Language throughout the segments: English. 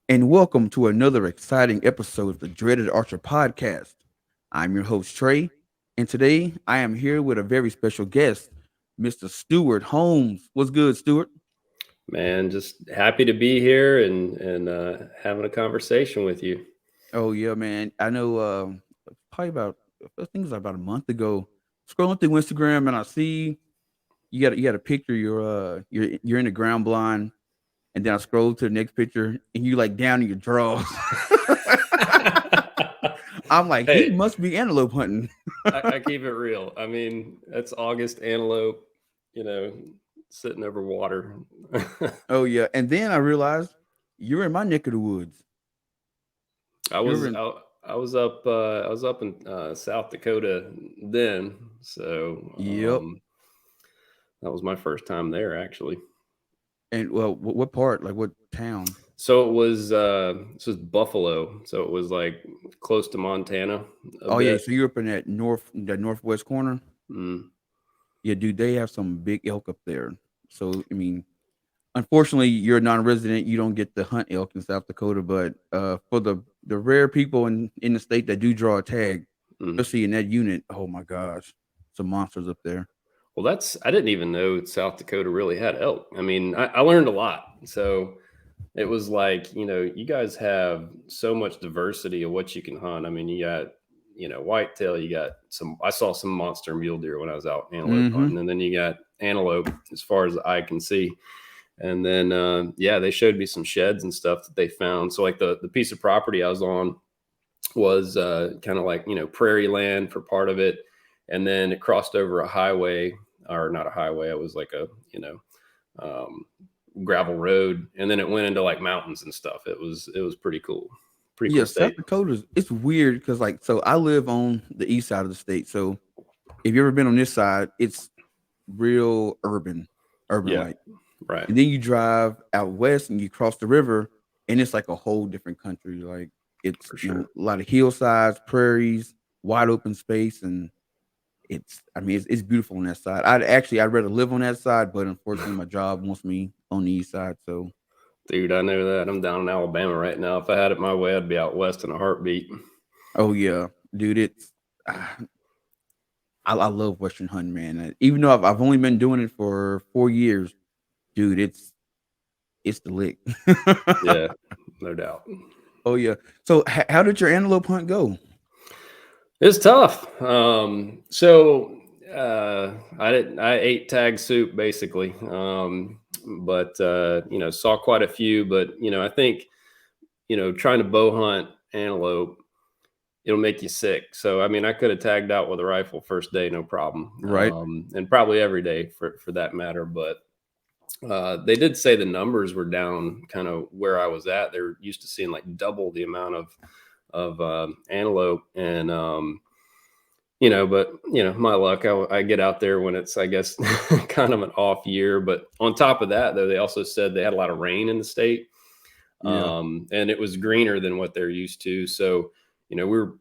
and welcome to another exciting episode of the Dreaded Archer podcast. I'm your host, Trey, and today I am here with a very special guest, Mr. Stuart Holmes. What's good, Stuart? Man, just happy to be here and having a conversation with you. Oh, yeah, man. I know probably I think it was about a month ago, scrolling through Instagram, and I see you got a picture, you're in the ground blind, and then I scroll to the next picture, and you like down in your drawers. I'm like, he Hey, must be antelope hunting. I keep it real. I mean, that's August antelope, you know, sitting over water. Oh yeah, and then I realized you're in my neck of the woods. I You're was in. out. I was up in South Dakota then, so Yep. that was my first time there actually. And well, what part? Like what town? So it was this was Buffalo, so it was like close to Montana a Oh yeah, bit. so you're up in that northwest corner. Mm. Yeah, dude, they have some big elk up there. So I mean, unfortunately, you're a non-resident. You don't get to hunt elk in South Dakota, but for the rare people in the state that do draw a tag, Mm. especially in that unit, oh my gosh, some monsters up there. Well, I didn't even know South Dakota really had elk. I mean, I learned a lot. So it was like, you guys have so much diversity of what you can hunt. I mean, you got, whitetail, you got I saw some monster mule deer when I was out antelope Mm-hmm. hunting, and then you got antelope as far as the eye can see. And then, yeah, they showed me some sheds and stuff that they found. So like the piece of property I was on was kind of like prairie land for part of it, and then it crossed over a highway, or not a highway, it was like a um, gravel road, and then it went into like mountains and stuff. It was pretty Yeah, cool South state. Dakota's it's weird because like so I live on the east side of the state. So if you ever been on this side, it's real urban Yeah, like. right, And then you drive out west and you cross the river, and it's like a whole different country. Like it's for sure. a lot of hillsides, prairies, wide open space, and it's beautiful on that side. I'd rather live on that side, but unfortunately my job wants me on the east side. So Dude, I know that. I'm down in Alabama right now. If I had it my way, I'd be out west in a heartbeat. oh yeah, dude, it's ah, I love Western hunting, man. Even though I've only been doing it for 4 years, dude, it's the lick. Yeah, no doubt. Oh yeah. So how did your antelope hunt go? It's tough. I ate tag soup basically. But saw quite a few. But I think trying to bow hunt antelope, it'll make you sick. So I mean, I could have tagged out with a rifle first day, no problem, Right. and probably every day for that matter. But they did say the numbers were down, kind of where I was at. They're used to seeing like double the amount of antelope, and but my luck, I get out there when it's, I guess, kind of an off year. But on top of that, though, they also said they had a lot of rain in the state, Yeah. and it was greener than what they're used to. So, we're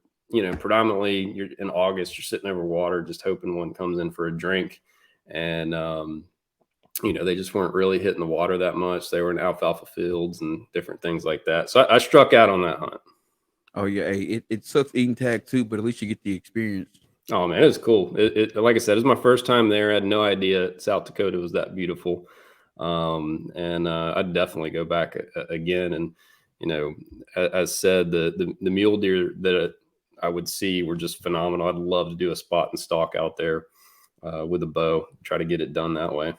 predominantly, you're in August, you're sitting over water, just hoping one comes in for a drink, and they just weren't really hitting the water that much. They were in alfalfa fields and different things like that. So I struck out on that hunt. Oh yeah. Hey, it sucks eating tag too, but at least you get the experience. Oh man, it was cool. Like I said, it was my first time there. I had no idea South Dakota was that beautiful, and I'd definitely go back again. And you know, as said, the mule deer that I would see were just phenomenal. I'd love to do a spot and stalk out there with a bow, try to get it done that way.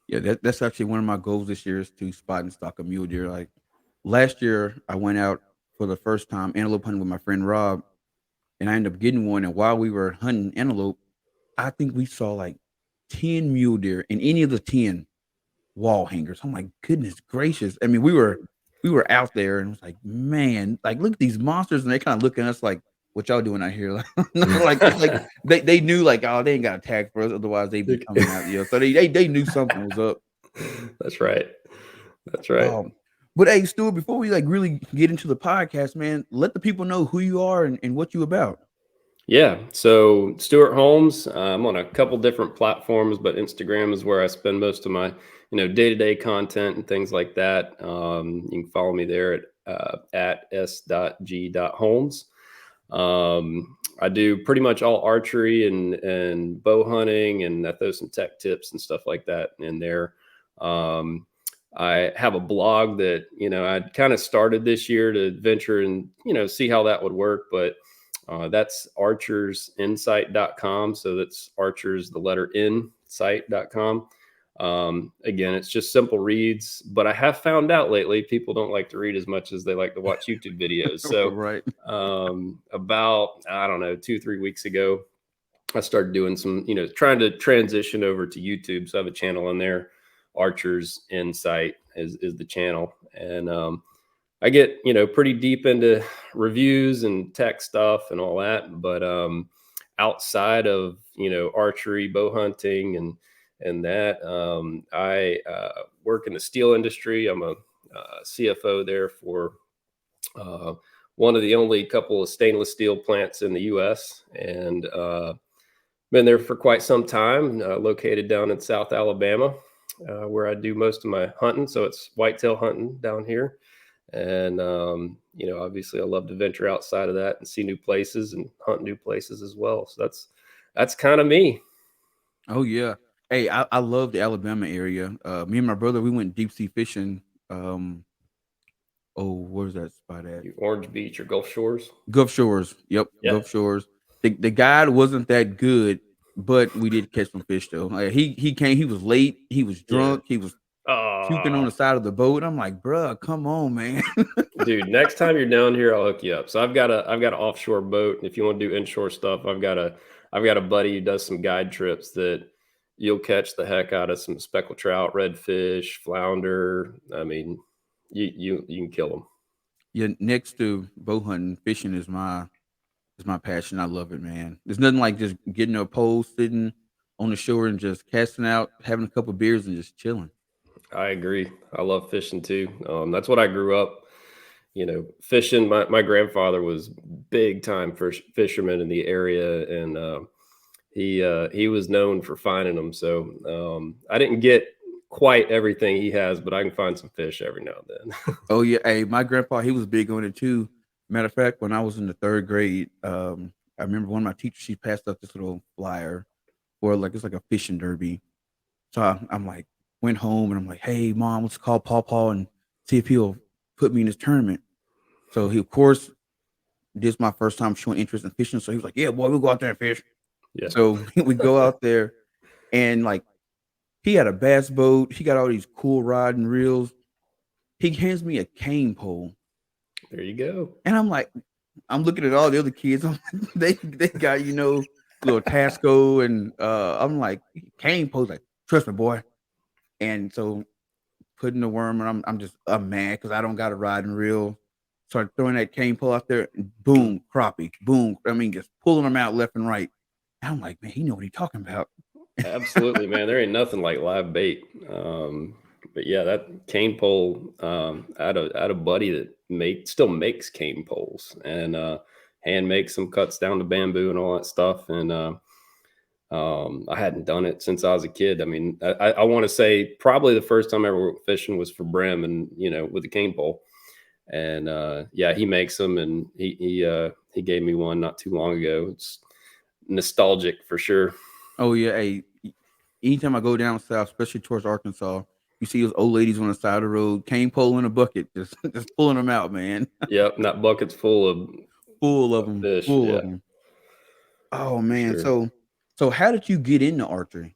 Yeah, that's actually one of my goals this year is to spot and stalk a mule deer. Like last year, I went out for the first time antelope hunting with my friend Rob, and I ended up getting one. And while we were hunting antelope, I think we saw like 10 mule deer, and any of the 10 wall hangers. I'm like, goodness gracious! I mean, we were out there, and it was like, man, like look at these monsters, and they kind of looking at us like, what y'all doing out here? Like they knew like, oh, they ain't got a tag for us, otherwise they'd be coming out. Yeah, so they knew something was up. That's right. That's right. Um, but hey, Stuart, before we like really get into the podcast, man, let the people know who you are and what you about. Yeah. So Stuart Holmes, I'm on a couple different platforms, but Instagram is where I spend most of my day-to-day content and things like that. You can follow me there at s.g.holmes. I do pretty much all archery and bow hunting, and I throw some tech tips and stuff like that in there. Um, I have a blog that, I kind of started this year to venture and, see how that would work. But that's archersinsight.com. So that's archers, the letter N, site.com. Again, it's just simple reads, but I have found out lately people don't like to read as much as they like to watch YouTube videos. So Right. about, I don't know, 2, 3 weeks ago, I started doing some, trying to transition over to YouTube. So I have a channel in there. Archer's Insight is the channel. And I get, pretty deep into reviews and tech stuff and all that. But outside of, archery, bow hunting, and that, I work in the steel industry. I'm a CFO there for one of the only couple of stainless steel plants in the U.S. and been there for quite some time, located down in South Alabama, where I do most of my hunting. So it's whitetail hunting down here. And, obviously I love to venture outside of that and see new places and hunt new places as well. So that's kind of me. Oh yeah. Hey, I love the Alabama area. Me and my brother, we went deep sea fishing. Where's that spot at? Orange Beach or Gulf Shores. Gulf Shores. Yep, Yeah. Gulf Shores. The guide wasn't that good, but we did catch some fish though. Like, he came. He was late. He was Yeah. drunk. He was puking on the side of the boat. I'm like, bruh, come on, man. Dude, next time you're down here, I'll hook you up. So I've got an offshore boat. And if you want to do inshore stuff, I've got a buddy who does some guide trips that you'll catch the heck out of some speckled trout, redfish, flounder. I mean, you can kill them. Yeah, next to bow hunting, fishing is my passion. I love it, man. There's nothing like just getting a pole, sitting on the shore, and just casting out, having a couple beers, and just chilling. I agree. I love fishing too. That's what I grew up, fishing. My grandfather was big time fisherman in the area, and he was known for finding them. So I didn't get quite everything he has, but I can find some fish every now and then. Oh yeah, hey, my grandpa, he was big on it too. Matter of fact, when I was in the third grade, I remember one of my teachers, she passed up this little flyer for like it's like a fishing derby. So I'm like, went home and I'm like, hey mom, let's call Paw and see if he'll put me in this tournament. So he, of course, this is my first time showing interest in fishing. So he was like, yeah, boy, we'll go out there and fish. Yeah. So we go out there, and like he had a bass boat. He got all these cool rod and reels. He hands me a cane pole. There you go. And I'm like, I'm looking at all the other kids. They got, little Tasco, and I'm like, cane poles, like, trust me, boy. And so putting the worm, and I'm mad because I don't got a rod and reel. Start throwing that cane pole out there, and boom, crappie, boom. I mean, just pulling them out left and right. And I'm like, man, he know what he's talking about. Absolutely, man. There ain't nothing like live bait. But yeah, that cane pole, I had a buddy that still makes cane poles, and hand makes them, cuts down the bamboo and all that stuff. And I hadn't done it since I was a kid. I mean, I want to say probably the first time I ever went fishing was for brim, and with a cane pole. And yeah, he makes them, and he gave me one not too long ago. It's nostalgic for sure. Oh yeah, hey, anytime I go down south, especially towards Arkansas, you see those old ladies on the side of the road, cane pole in a bucket, just just pulling them out, man. Yep, and that bucket's full of Full of them, fish. full Yeah, of them. Oh for man, sure. so how did you get into archery?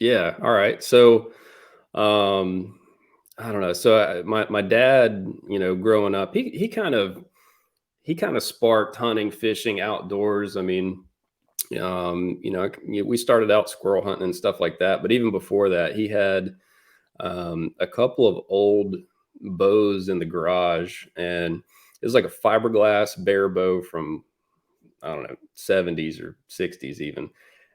Yeah. All right. So, um, I don't know. So my dad, growing up, he kind of sparked hunting, fishing, outdoors. I mean, we started out squirrel hunting and stuff like that. But even before that, he had a couple of old bows in the garage, and it was like a fiberglass bear bow from, I don't know, 70s or 60s even,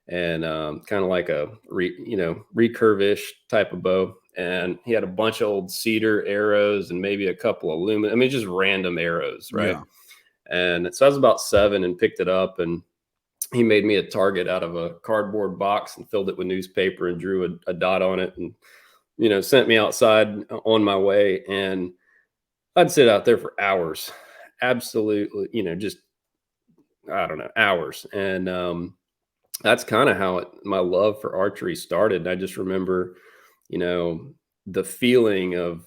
and kind of like a recurve-ish type of bow. And he had a bunch of old cedar arrows and maybe a couple of aluminum. I mean, just random arrows, right? Yeah. And so I was about 7 and picked it up, and he made me a target out of a cardboard box and filled it with newspaper and drew a dot on it, and sent me outside on my way, and I'd sit out there for hours, absolutely, just, I don't know, hours. And that's kind of how my love for archery started. I just remember, you know, the feeling of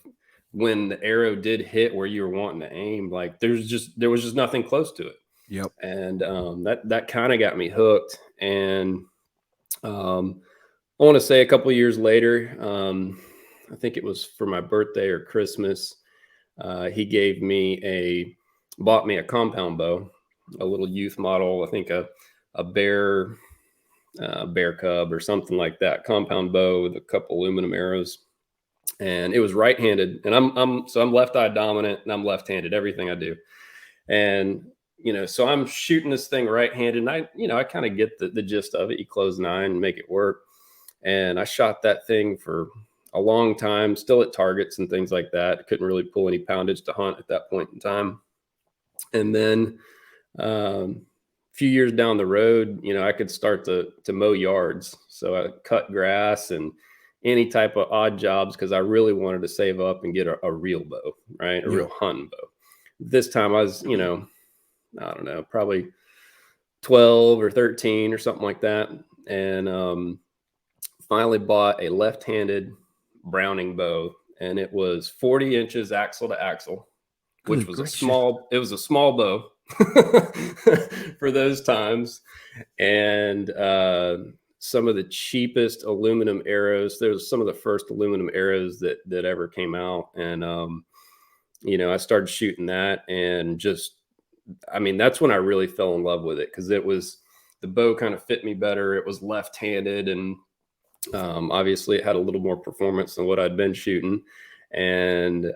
when the arrow did hit where you were wanting to aim, like there was just nothing close to it. Yep. And that kind of got me hooked. And I want to say a couple of years later, I think it was for my birthday or Christmas, he bought me a compound bow, a little youth model. I think a bear cub or something like that, compound bow with a couple aluminum arrows. And it was right-handed, and I'm left-eye dominant, and I'm left-handed everything I do. And so I'm shooting this thing right-handed, and I kind of get the gist of it. You close an eye and make it work. And I shot that thing for a long time, still at targets and things like that. Couldn't really pull any poundage to hunt at that point in time. And then a few years down the road, I could start to mow yards. So I cut grass and any type of odd jobs because I really wanted to save up and get a real bow, right? A real hunting bow. This time I was, I don't know, probably 12 or 13 or something like that. And finally bought a left-handed Browning bow, and it was 40 inches axle to axle, which was a small bow for those times. And some of the cheapest aluminum arrows. There's some of the first aluminum arrows that ever came out. And, I started shooting that, and that's when I really fell in love with it. Cause the bow kind of fit me better. It was left-handed, and obviously it had a little more performance than what I'd been shooting. And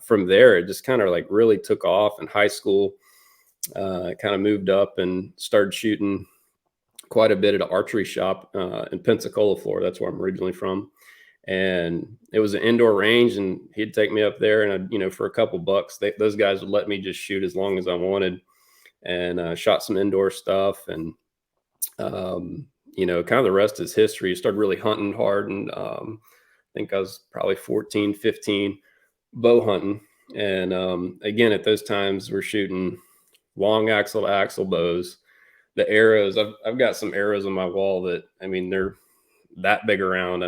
from there, it just kind of like really took off in high school. Kind of moved up and started shooting quite a bit at an archery shop in Pensacola, Florida. That's where I'm originally from. And it was an indoor range, and he'd take me up there, and for a couple bucks, those guys would let me just shoot as long as I wanted, and shot some indoor stuff. And kind of the rest is history. Started really hunting hard, and I think I was probably 14, 15, bow hunting. And again, at those times, we're shooting long axle to axle bows. The arrows, I've got some arrows on my wall that, they're that big around.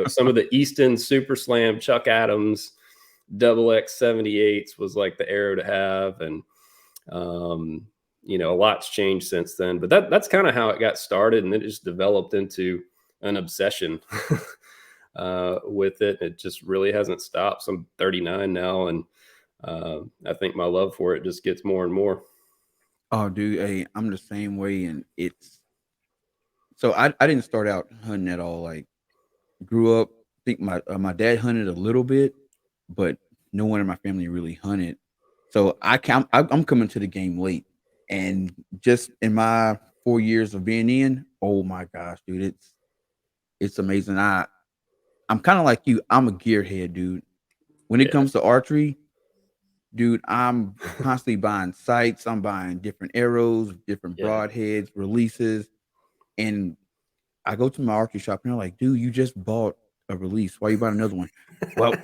Some of the Easton Super Slam Chuck Adams double X78s was like the arrow to have. And a lot's changed since then, but that's kind of how it got started. And it just developed into an obsession with it. It just really hasn't stopped. So I'm 39 now, and I think my love for it just gets more and more. Oh, dude, hey, I'm the same way, and so I didn't start out hunting at all. Like, grew up, I think my dad hunted a little bit, but no one in my family really hunted. So I'm coming to the game late, and just in my 4 years of being in, oh my gosh, dude, it's amazing. I'm kind of like you. I'm a gearhead, dude. When it comes to archery, dude, I'm constantly buying sights. I'm buying different arrows, different broadheads, releases. And I go to my archery shop, and they're like, dude, you just bought a release. Why you buying another one? Well,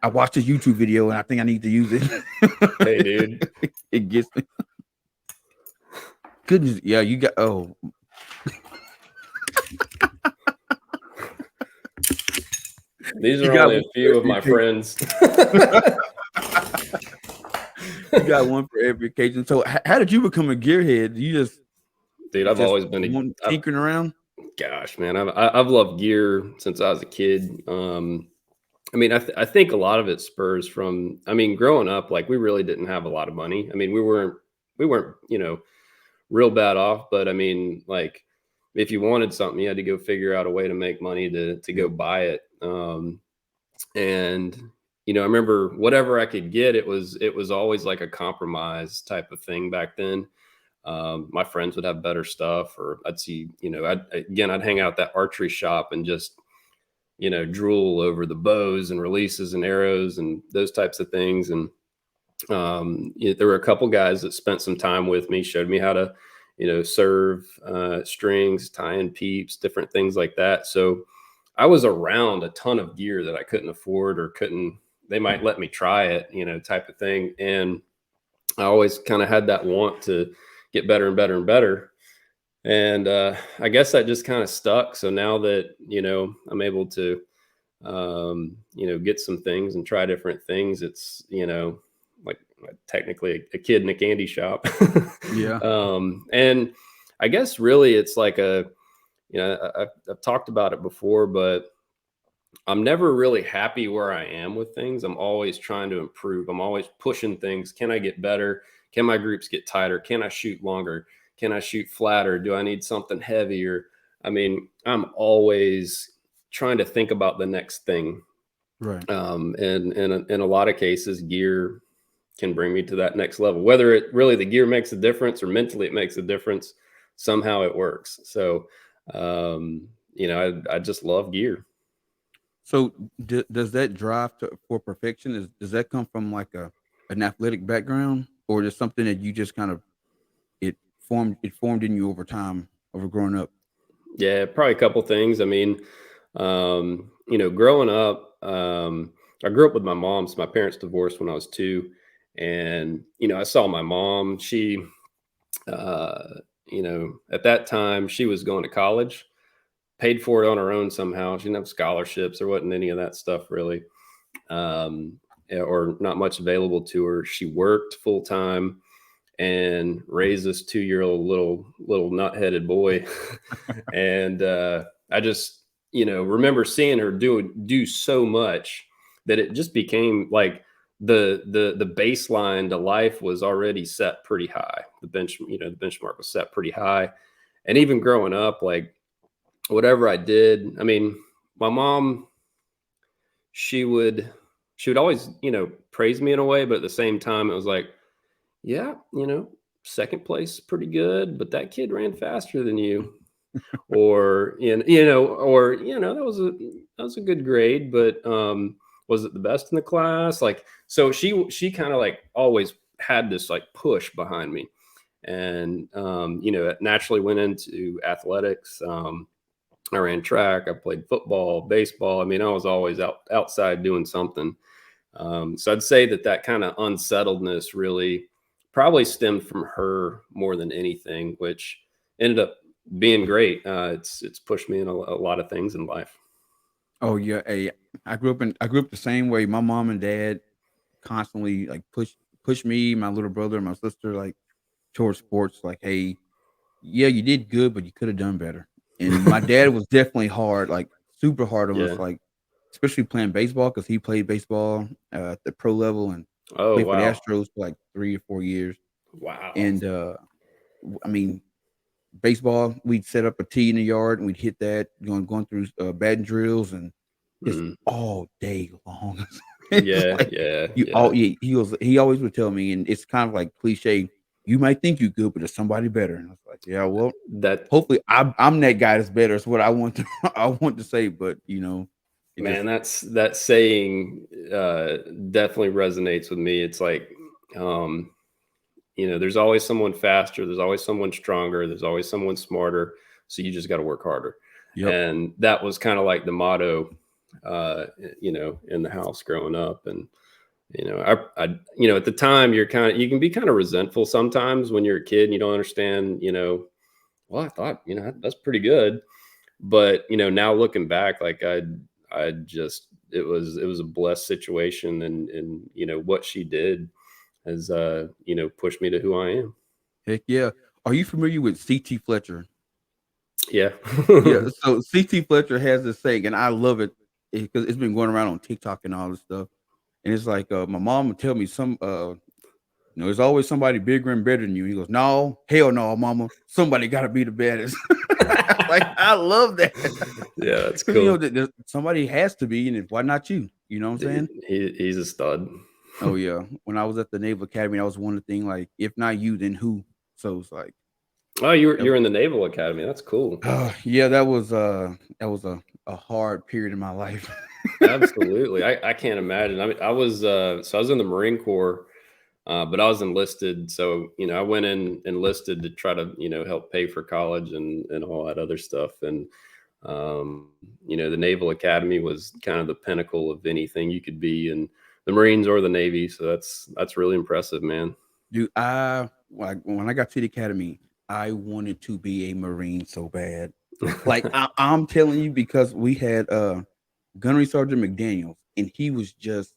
I watched this YouTube video, and I think I need to use it. Hey, dude. It gets me. Goodness. Yeah, you got, oh. These are only a few of my friends. You got one for every occasion. So how did you become a gearhead? Dude, I've always been tinkering around. Gosh, man, I've loved gear since I was a kid. I think a lot of it spurs from, growing up, like, we really didn't have a lot of money. We weren't, real bad off, but like, if you wanted something, you had to go figure out a way to make money to go buy it. And I remember whatever I could get, it was always like a compromise type of thing back then. My friends would have better stuff, or I'd see, I'd hang out at that archery shop and just, drool over the bows and releases and arrows and those types of things. And there were a couple guys that spent some time with me, showed me how to, serve strings, tie in peeps, different things like that. So I was around a ton of gear that I couldn't afford or couldn't, they might let me try it, type of thing. And I always kind of had that want to get better and better and better. And I guess that just kind of stuck. So now that, I'm able to, get some things and try different things, it's, like technically a kid in a candy shop. Yeah. And I guess really it's like I've talked about it before, but I'm never really happy where I am with things. I'm always trying to improve. I'm always pushing things. Can I get better? Can my groups get tighter? Can I shoot longer? Can I shoot flatter? Do I need something heavier? I mean, I'm always trying to think about the next thing. Right. And in a lot of cases, gear can bring me to that next level. Whether it really the gear makes a difference or mentally it makes a difference, somehow it works. So, I just love gear. So does that drive for perfection does that come from like an athletic background, or just something that you just kind of it formed in you over time over growing up? Yeah, probably a couple things. I mean, growing up, I grew up with my mom. So my parents divorced when I was 2, and I saw my mom. She, uh, at that time, she was going to college, paid for it on her own somehow. She didn't have scholarships. There wasn't any of that stuff really, or not much available to her. She worked full time and raised this 2-year-old little nut-headed boy. And I just remember seeing her do so much that it just became like the baseline to life was already set pretty high. The benchmark was set pretty high. And even growing up, like whatever I did, I mean, my mom, she would she would always praise me in a way, but at the same time it was like, yeah, second place is pretty good, but that kid ran faster than you. Or that was a good grade, but was it the best in the class? Like, so she kind of like always had this like push behind me. And it naturally went into athletics. I ran track, I played football, baseball. I mean, I was always outside doing something. So I'd say that kind of unsettledness really probably stemmed from her more than anything, which ended up being great. It's pushed me in a lot of things in life. Oh yeah, hey, I grew up the same way. My mom and dad constantly like push me, my little brother, and my sister like towards sports. Like, hey, yeah, you did good, but you could have done better. And my dad was definitely hard, like super hard on Yeah. us, like especially playing baseball because he played baseball at the pro level and Oh played for the wow. Astros for like 3 or 4 years. Wow. And I mean, baseball, we'd set up a tee in the yard and we'd hit that, going through batting drills and just Mm. all day long. It's Yeah. like Yeah. you all Yeah. he always would tell me, and it's kind of like cliche. You might think you good, but there's somebody better. And I was like, yeah, well, That hopefully I'm that guy that's better. Is what I want to I want to say, but it just man, that saying definitely resonates with me. It's like, um, there's always someone faster, there's always someone stronger, there's always someone smarter. So you just got to work harder. yep. And that was kind of like the motto, in the house growing up. And at the time you can be kind of resentful sometimes when you're a kid and you don't understand. Well, I thought that's pretty good, but now looking back, like I just it was a blessed situation, and what she did has pushed me to who I am. Heck yeah. Are you familiar with CT Fletcher? Yeah. Yeah, so CT Fletcher has this saying, and I love it because it's been going around on TikTok and all this stuff. And it's like, my mom would tell me there's always somebody bigger and better than you. He goes, no, hell no, mama. Somebody got to be the baddest. Like, I love that Yeah, that's because cool. somebody has to be, and why not you? You know what I'm saying? He's a stud. Oh yeah. When I was at the Naval Academy, that was one of the things. Like, if not you, then who? So it's like, Oh, you're that was, you're in the Naval Academy. That's cool. yeah, that was a hard period in my life. Absolutely. I can't imagine. I mean, I was in the Marine Corps, but I was enlisted. So, I went in enlisted to try to, help pay for college and all that other stuff. And Um, the Naval Academy was kind of the pinnacle of anything you could be in the Marines or the Navy. So that's really impressive, man. Dude, like when I got to the academy, I wanted to be a Marine so bad. Like I'm telling you, because we had Gunnery Sergeant McDaniels, and he was just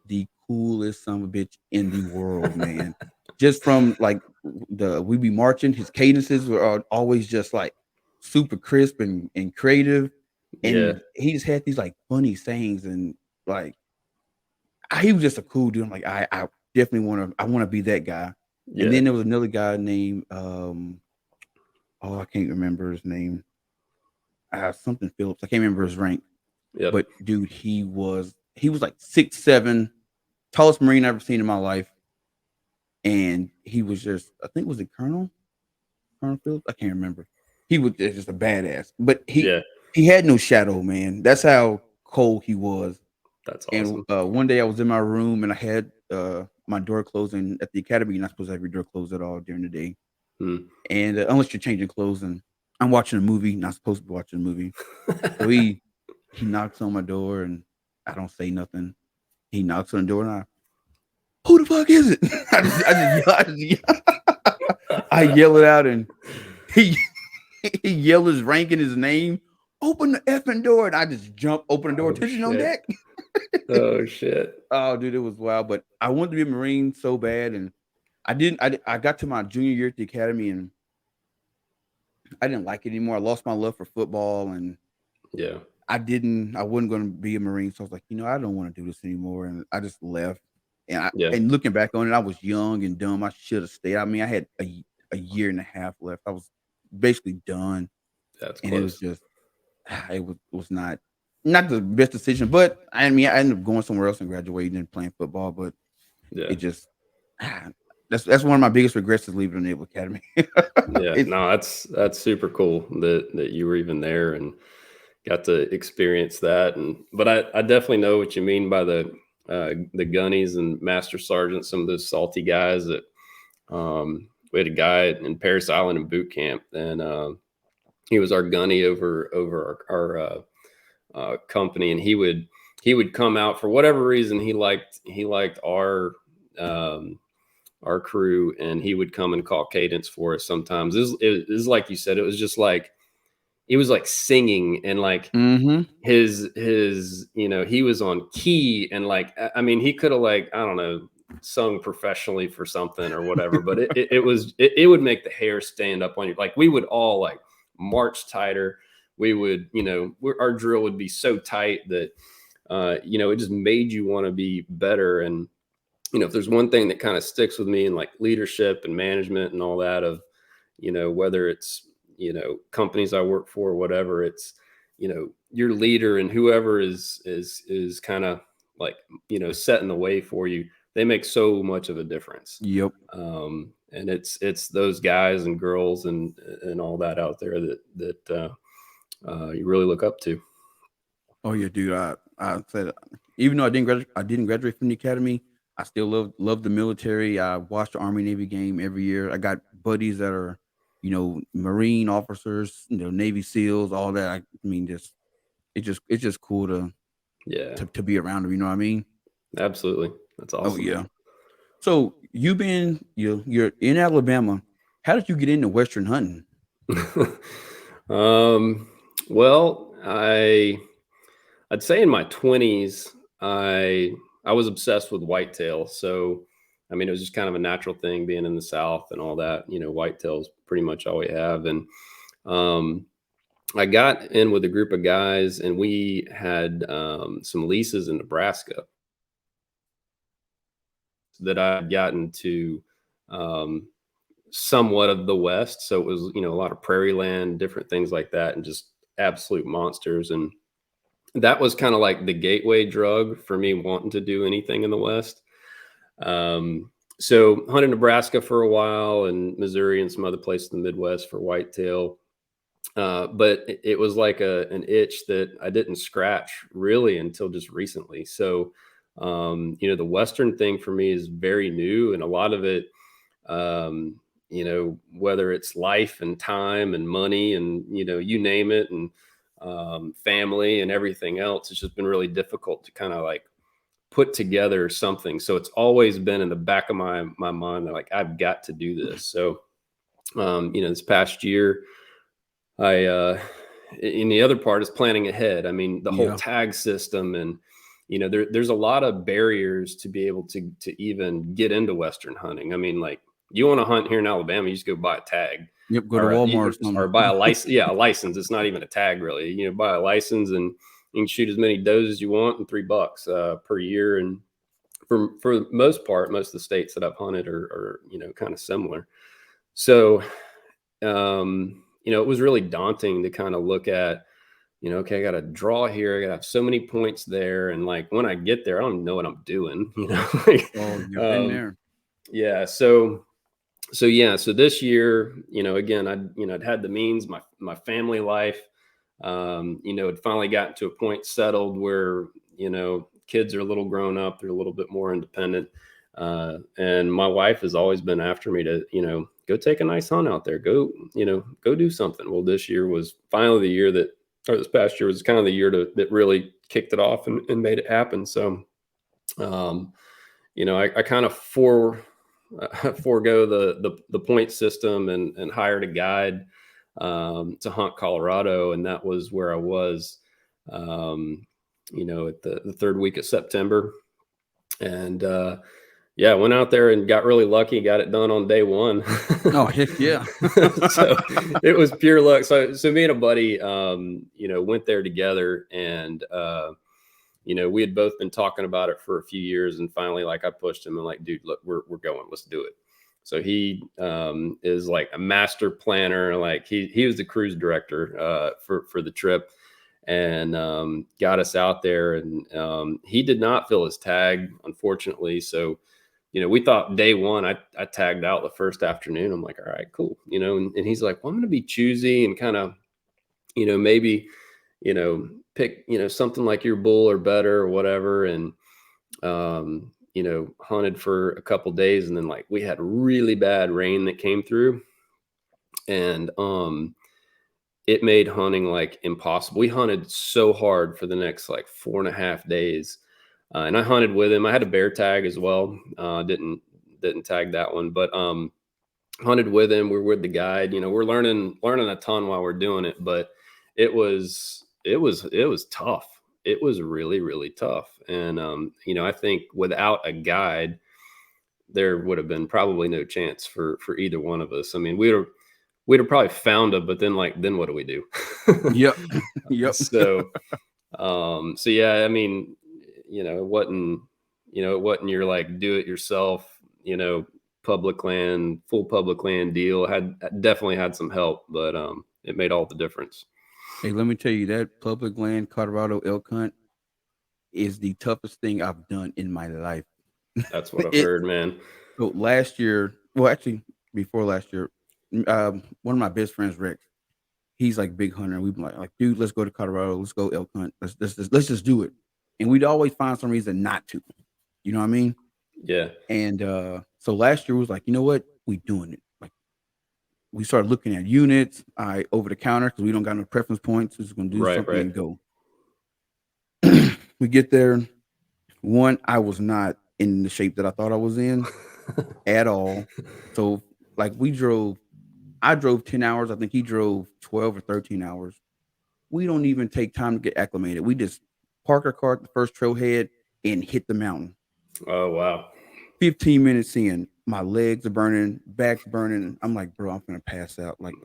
the coolest son of a bitch in the world, man. Just from like the we be marching, his cadences were always just like super crisp and creative, Yeah, and he just had these like funny sayings and like he was just a cool dude. I'm like, I definitely I want to be that guy. And yeah, then there was another guy named oh, I can't remember his name. Something Phillips. I can't remember his rank. yep. But dude, he was like 6'7", tallest Marine I've ever seen in my life. And he was just, I think, was it Colonel Phillips? I can't remember. He was just a badass. But Yeah, he had no shadow, man. That's how cold he was. that's And awesome. one day I was in my room and I had my door closing at the academy. You're not supposed to have your door closed at all during the day, Hmm. and unless you're changing clothes. And I'm watching a movie, not supposed to be watching a movie. So he knocks on my door and I don't say nothing. He knocks on the door and who the fuck is it? I yell it out and he he yelled his rank and his name. Open the effing door, and I just jump, open the door, Oh attention on shit. deck. Oh shit. Oh, dude, it was wild. But I wanted to be a Marine so bad, and I didn't. I got to my junior year at the academy, and I didn't like it anymore. I lost my love for football, and Yeah. I didn't. I wasn't going to be a Marine, so I was like, I don't want to do this anymore, and I just left. Yeah. And looking back on it, I was young and dumb. I should have stayed. I mean, I had a year and a half left. I was basically done, That's and it was close. just it was not the best decision. But I mean, I ended up going somewhere else and graduating and playing football, but Yeah. it just that's one of my biggest regrets is leaving the Naval Academy. Yeah. It's No, that's super cool that you were even there and got to experience that. And but I definitely know what you mean by the gunnies and master sergeants, some of those salty guys that we had a guy in Paris Island in boot camp, and he was our gunny over our company, and he would come out for whatever reason. He liked our crew, and he would come and call cadence for us sometimes. It was like you said, it was just like it was like singing, and like mhm. his he was on key, and like I mean he could have, like, I don't know, sung professionally for something or whatever, but it would make the hair stand up on you. Like we would all like march tighter. We would, our drill would be so tight that it just made you want to be better. And if there's one thing that kind of sticks with me in like leadership and management and all that, of whether it's companies I work for or whatever, it's your leader and whoever is kind of like setting the way for you. They make so much of a difference. Yep. And it's those guys and girls and all that out there that you really look up to. Oh yeah, dude. I said even though I didn't graduate from the academy, I still love the military. I watch the Army Navy game every year. I got buddies that are, Marine officers, Navy SEALs, all that. I mean, it's just cool to Yeah, to be around them. You know what I mean? absolutely. That's Oh awesome, yeah. man. So you're in Alabama. How did you get into Western hunting? um, well, I'd say in my 20s, I was obsessed with whitetail. So, I mean, it was just kind of a natural thing being in the South and all that. Whitetails pretty much all we have. And um, I got in with a group of guys, and we had some leases in Nebraska that I'd gotten to um, somewhat of the West. So it was, a lot of prairie land, different things like that, and just absolute monsters. And that was kind of like the gateway drug for me wanting to do anything in the West. So hunted Nebraska for a while, and Missouri and some other places in the Midwest for whitetail. But it was like an itch that I didn't scratch really until just recently. So, the Western thing for me is very new, and a lot of it, whether it's life and time and money and, you name it. And family and everything else, it's just been really difficult to kind of like put together something. So it's always been in the back of my mind that like I've got to do this. So this past year, I and the other part is planning ahead. I mean, the whole Yeah. tag system, and there's a lot of barriers to be able to even get into Western hunting. I mean, like you want to hunt here in Alabama, you just go buy a tag, Yep. Go to or Walmart or or something. buy a license. Yeah, a license. It's not even a tag really. Buy a license and you can shoot as many does as you want in $3 per year. And for the most part, most of the states that I've hunted are kind of similar. So it was really daunting to kind of look at, okay, I got to draw here. I got to have so many points there. And like when I get there, I don't know what I'm doing, like, Oh, you've been um, there. yeah. So this year, again, I'd had the means, my family life, had finally gotten to a point settled where, kids are a little grown up, they're a little bit more independent. And my wife has always been after me to, go take a nice hunt out there, go do something. Well, this year was finally the year or this past year was kind of the year that really kicked it off and made it happen. So, I kind of forego the point system and hired a guide to hunt Colorado, and that was where I was, at the third week of September, and yeah, I went out there and got really lucky, got it done on day one. Oh, heck yeah. So it was pure luck. So me and a buddy, went there together, and we had both been talking about it for a few years, and finally, like I pushed him and like, dude, look, we're going, let's do it. So he is like a master planner. Like he was the cruise director for the trip, and got us out there. And he did not fill his tag, unfortunately. So we thought day one, I tagged out the first afternoon. I'm like, all right, cool. And he's like, well, I'm going to be choosy and kind of, maybe, pick, something like your bull or better or whatever. And, hunted for a couple days. And then like we had really bad rain that came through, and, it made hunting like impossible. We hunted so hard for the next like 4.5 days. And I hunted with him. I had a bear tag as well. Didn't tag that one, but hunted with him. We're with the guide. We're learning a ton while we're doing it. But it was tough. It was really really tough. And I think without a guide, there would have been probably no chance for either one of us. I mean, we'd have probably found it, but then what do we do? Yep. Yep. So yeah, I mean, it wasn't your like do it yourself, full public land deal. Had definitely had some help, but it made all the difference. Hey, let me tell you, that public land Colorado elk hunt is the toughest thing I've done in my life. That's what I've It heard, man. so last year, well, actually before last year, one of my best friends, Rex, he's like big hunter. We've been like, dude, let's go to Colorado, let's go elk hunt, let's just do it. And we'd always find some reason not to. You know what I mean? Yeah. And so last year was like, you know what, we doing it. Like we started looking at units, I over the counter because we don't got no preference points. We're just gonna do Right. something Right. and go. We get there. One, I was not in the shape that I thought I was in at all. So like I drove 10 hours. I think he drove 12 or 13 hours. We don't even take time to get acclimated. We just park our car at the first trailhead and hit the mountain. Oh wow. 15 minutes in, my legs are burning, back's burning. I'm like, bro, I'm gonna pass out. Like,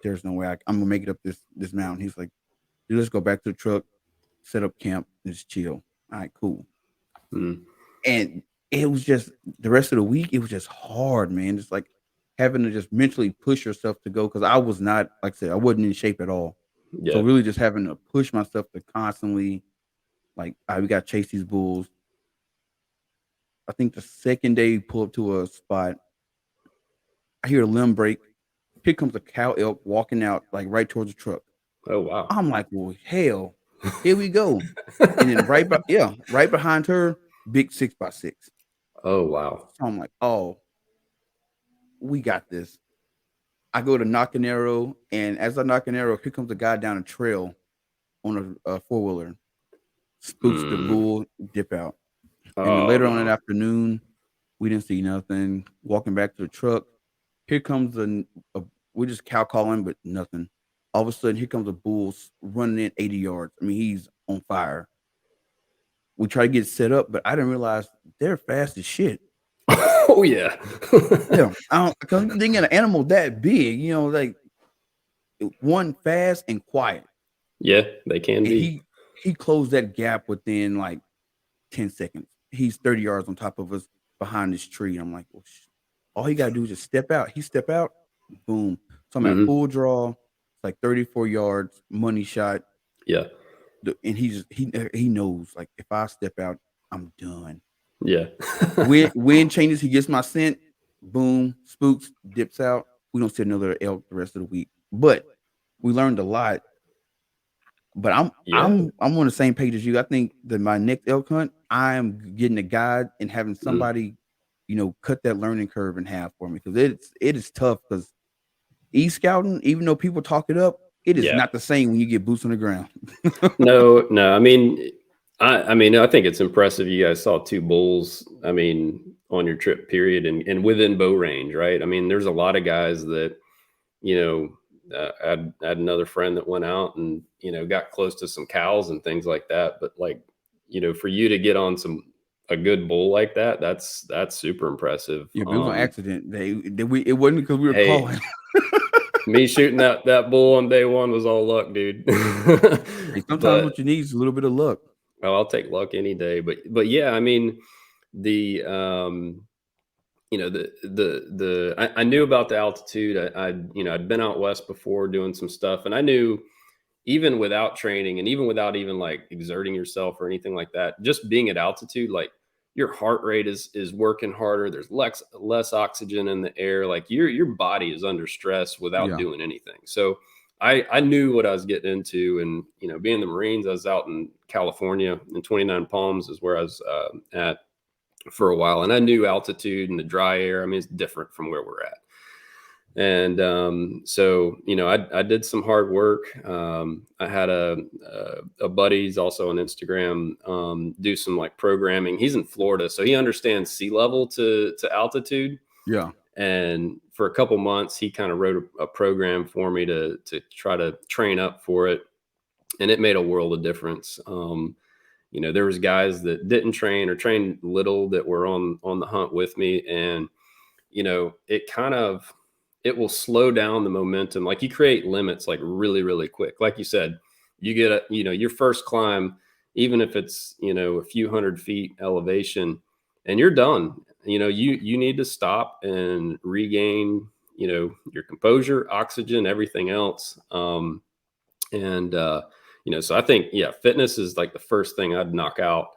there's no way I'm gonna make it up this mountain. He's like, dude, let's go back to the truck, set up camp, and just chill. All right, cool. Mm. And it was just the rest of the week, it was just hard, man. Just like having to just mentally push yourself to go because I was not, like I said, I wasn't in shape at all. So Yeah. really just having to push myself to constantly like, all right, we got to chase these bulls. I think the second day we pull up to a spot, I hear a limb break. Here comes a cow elk walking out like right towards the truck. Oh wow. I'm like, well, hell, here we go. And then right behind her, big 6x6. Oh wow. So I'm like, oh, we got this. I go to knock an arrow, and as I knock an arrow, here comes a guy down a trail on a four wheeler, spooks the Mm. bull, dip out. And then Oh later on in the no. afternoon, we didn't see nothing. Walking back to the truck, here comes a we just cow calling, but nothing. All of a sudden, here comes a bull running in 80 yards. I mean, he's on fire. We try to get set up, but I didn't realize they're fast as shit. Oh yeah. Yeah, I don't because thinking an animal that big, like one fast and quiet, Yeah, they can and be. he closed that gap within like 10 seconds. He's 30 yards on top of us behind this tree. I'm like, well, all he gotta do is just step out. He step out, boom. So I'm at Hmm. full draw. It's like 34 yards, money shot. Yeah. And he knows like if I step out, I'm done. Yeah. Wind changes, he gets my scent, boom, spooks, dips out. We don't see another elk the rest of the week. But we learned a lot. But I'm Yeah. I'm I'm on the same page as you. I think that my next elk hunt, I'm getting a guide and having Mm. somebody, cut that learning curve in half for me because it is tough because scouting, even though people talk it up, it is Yeah. not the same when you get boots on the ground. No, no. I mean, I think it's impressive you guys saw two bulls. I mean, on your trip period and within bow range, right? I mean, there's a lot of guys that, you know, I had another friend that went out and, got close to some cows and things like that. But like, for you to get on a good bull like that, that's super impressive. Yeah, but it was an accident. It wasn't because we were Hey, calling. me shooting that bull on day one was all luck, dude. Hey, sometimes But what you need is a little bit of luck. oh, I'll take luck any day. But yeah, I mean, the I knew about the altitude. I'd been out west before doing some stuff, and I knew even without training and even without even like exerting yourself or anything like that, just being at altitude, like your heart rate is working harder. There's less oxygen in the air. Like your body is under stress without Yeah. doing anything. So I knew what I was getting into, and being the Marines, I was out in California, in 29 Palms is where I was at for a while, and I knew altitude and the dry air. I mean, it's different from where we're at. And so I did some hard work. I had a buddy, he's also on Instagram, do some like programming. He's in Florida, so he understands sea level to altitude. Yeah. And for a couple months, he kind of wrote a program for me to try to train up for it, and it made a world of difference. There was guys that didn't train or trained little that were on the hunt with me, and it will slow down the momentum. Like you create limits like really, really quick. Like you said, you get your first climb, even if it's, a few hundred feet elevation, and you're done. You need to stop and regain, your composure, oxygen, everything else. And so I think, yeah, fitness is like the first thing I'd knock out.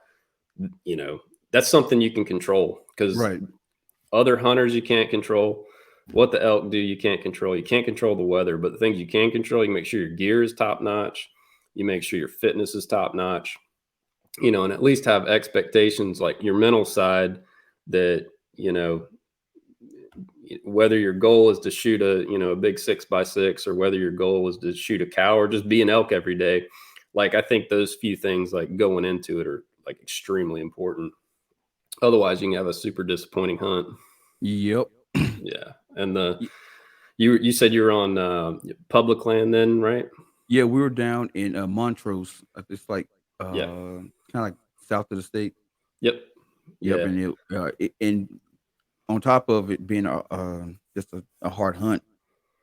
You know, that's something you can control, because Right. other hunters you can't control. What the elk do, you can't control. You can't control the weather, but the things you can control, you make sure your gear is top notch. You make sure your fitness is top notch, and at least have expectations, like your mental side, that, whether your goal is to shoot a big 6x6, or whether your goal is to shoot a cow or just be an elk every day. Like, I think those few things, like going into it, are like extremely important. Otherwise you can have a super disappointing hunt. Yep. Yeah. And Y- you said you were on public land then, right? Yeah, we were down in Montrose. It's like Yeah. kind of like south of the state. Yep. Yep, Yeah. and and on top of it being just a hard hunt,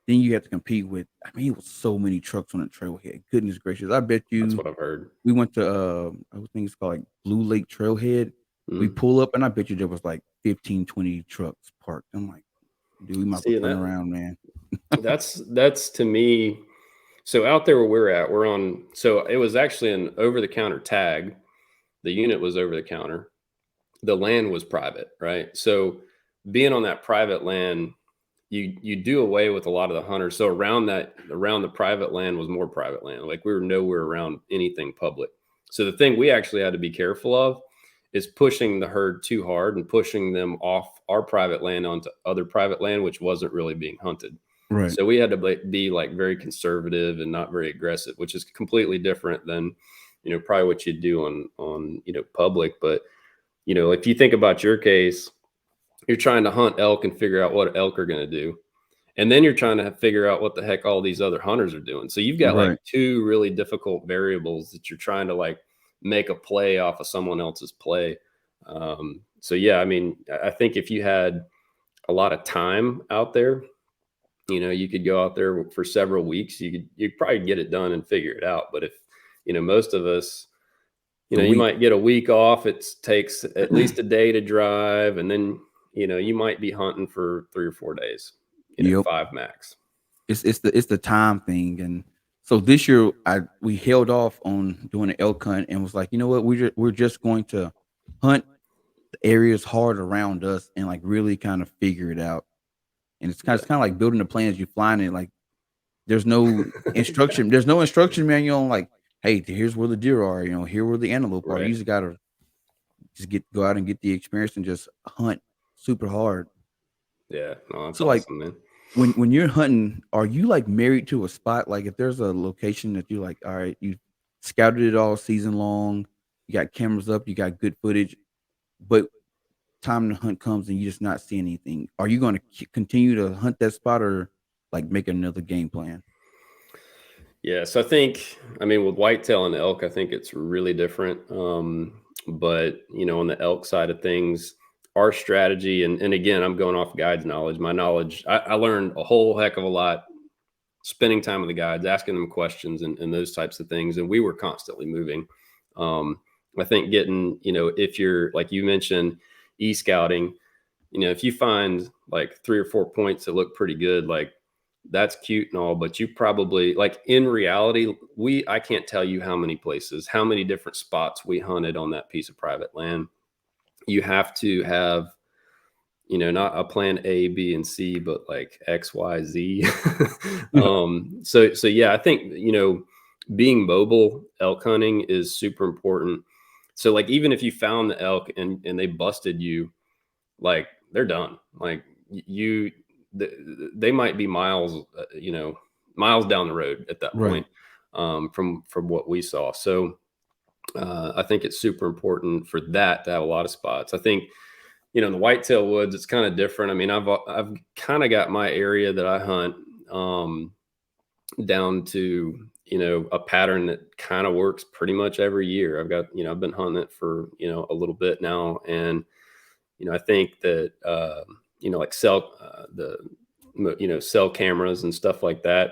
then you have to compete with. I mean, it was so many trucks on the trailhead. Goodness gracious! I bet That's you what I've heard. we went to I think it's called like Blue Lake Trailhead. We Mm. pull up, and I bet you there was like 15, 20 trucks parked. I'm like, dude, we might as well See, and turn around, man. that's to me. So out there where we're at, we're on. So it was actually an over the counter tag. The unit was over the counter. The land was private, right? So being on that private land, you do away with a lot of the hunters. So around the private land was more private land. Like, we were nowhere around anything public. So the thing we actually had to be careful of is pushing the herd too hard and pushing them off our private land onto other private land, which wasn't really being hunted. Right. So we had to be like very conservative and not very aggressive, which is completely different than, probably what you do on, public. But, if you think about your case, you're trying to hunt elk and figure out what elk are going to do. And then you're trying to figure out what the heck all these other hunters are doing. So you've got like Right. two really difficult variables that you're trying to like make a play off of someone else's play. So yeah, I mean, I think if you had a lot of time out there, you could go out there for several weeks. You'd probably get it done and figure it out. But if, most of us, A you week. might get a week off. It takes at least a day to drive, and then, you might be hunting for 3 or 4 days, Yep. 5 max. It's the time thing, and so this year we held off on doing an elk hunt and was like, you know what, we're just going to hunt the areas hard around us and like really kind of figure it out. And Yeah. it's kind of like building the plans. You flying it like there's no instruction. There's no instruction manual on like, hey, here's where the deer are. Here where the antelope are. Right. You just gotta just go out and get the experience and just hunt super hard. Yeah. No, that's So like awesome, man. when you're hunting, are you like married to a spot? Like if there's a location that you like, all right, you scouted it all season long, you got cameras up, you got good footage, but time to hunt comes and you just not see anything. Are you going to continue to hunt that spot or like make another game plan? Yeah. So I think, I mean, with whitetail and elk, I think it's really different. But on the elk side of things, our strategy, and again, I'm going off guides knowledge. My knowledge, I learned a whole heck of a lot spending time with the guides, asking them questions and those types of things. And we were constantly moving. Um, I think getting, if you're like you mentioned, e-scouting, if you find like 3 or 4 points that look pretty good, like that's cute and all, but you probably like in reality, I can't tell you how many places, how many different spots we hunted on that piece of private land. You have to have, not a plan A, B, and C, but like X, Y, Z. So yeah, I think, being mobile elk hunting is super important. So like, even if you found the elk and they busted you, like they're done. Like you, they might be miles, miles down the road at that Right. point, from what we saw. So I think it's super important for that to have a lot of spots. I think, in the whitetail woods, it's kind of different. I mean, I've kind of got my area that I hunt down to, a pattern that kind of works pretty much every year. I've been hunting it for, a little bit now. And, I think that, like cell cameras and stuff like that.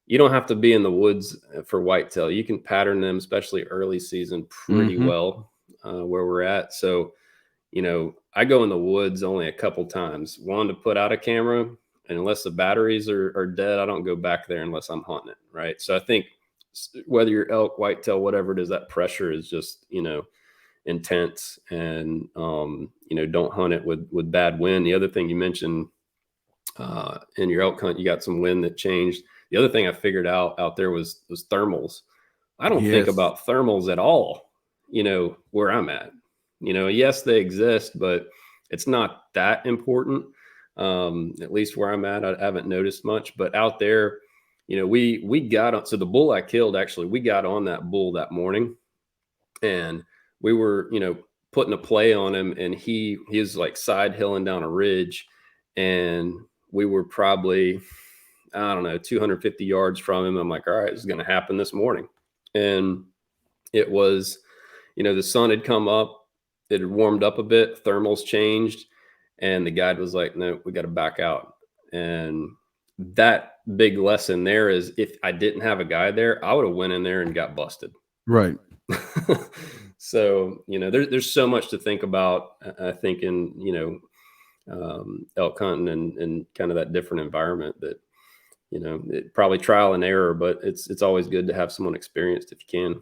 You don't have to be in the woods for whitetail. You can pattern them, especially early season, pretty Mm-hmm. well where we're at. So, I go in the woods only a couple times. One, to put out a camera, and unless the batteries are dead, I don't go back there unless I'm hunting it. Right. So I think whether you're elk, whitetail, whatever it is, that pressure is just, intense, and don't hunt it with bad wind. The other thing you mentioned in your elk hunt, you got some wind that changed. The other thing I figured out there was thermals. I don't think Yes. about thermals at all, where I'm at. Yes, they exist, but it's not that important. At least where I'm at, I haven't noticed much. But out there, we got on. So the bull I killed, actually, we got on that bull that morning, and we were, putting a play on him, and he was like side hilling down a ridge, and we were probably, I don't know, 250 yards from him. I'm like, all right, this is going to happen this morning. And it was, the sun had come up, it had warmed up a bit, thermals changed, and the guide was like, no, we got to back out. And that big lesson there is, if I didn't have a guy there, I would have went in there and got busted. Right. So, there's so much to think about, I think, in, elk hunting and kind of that different environment that, it probably trial and error, but it's always good to have someone experienced if you can.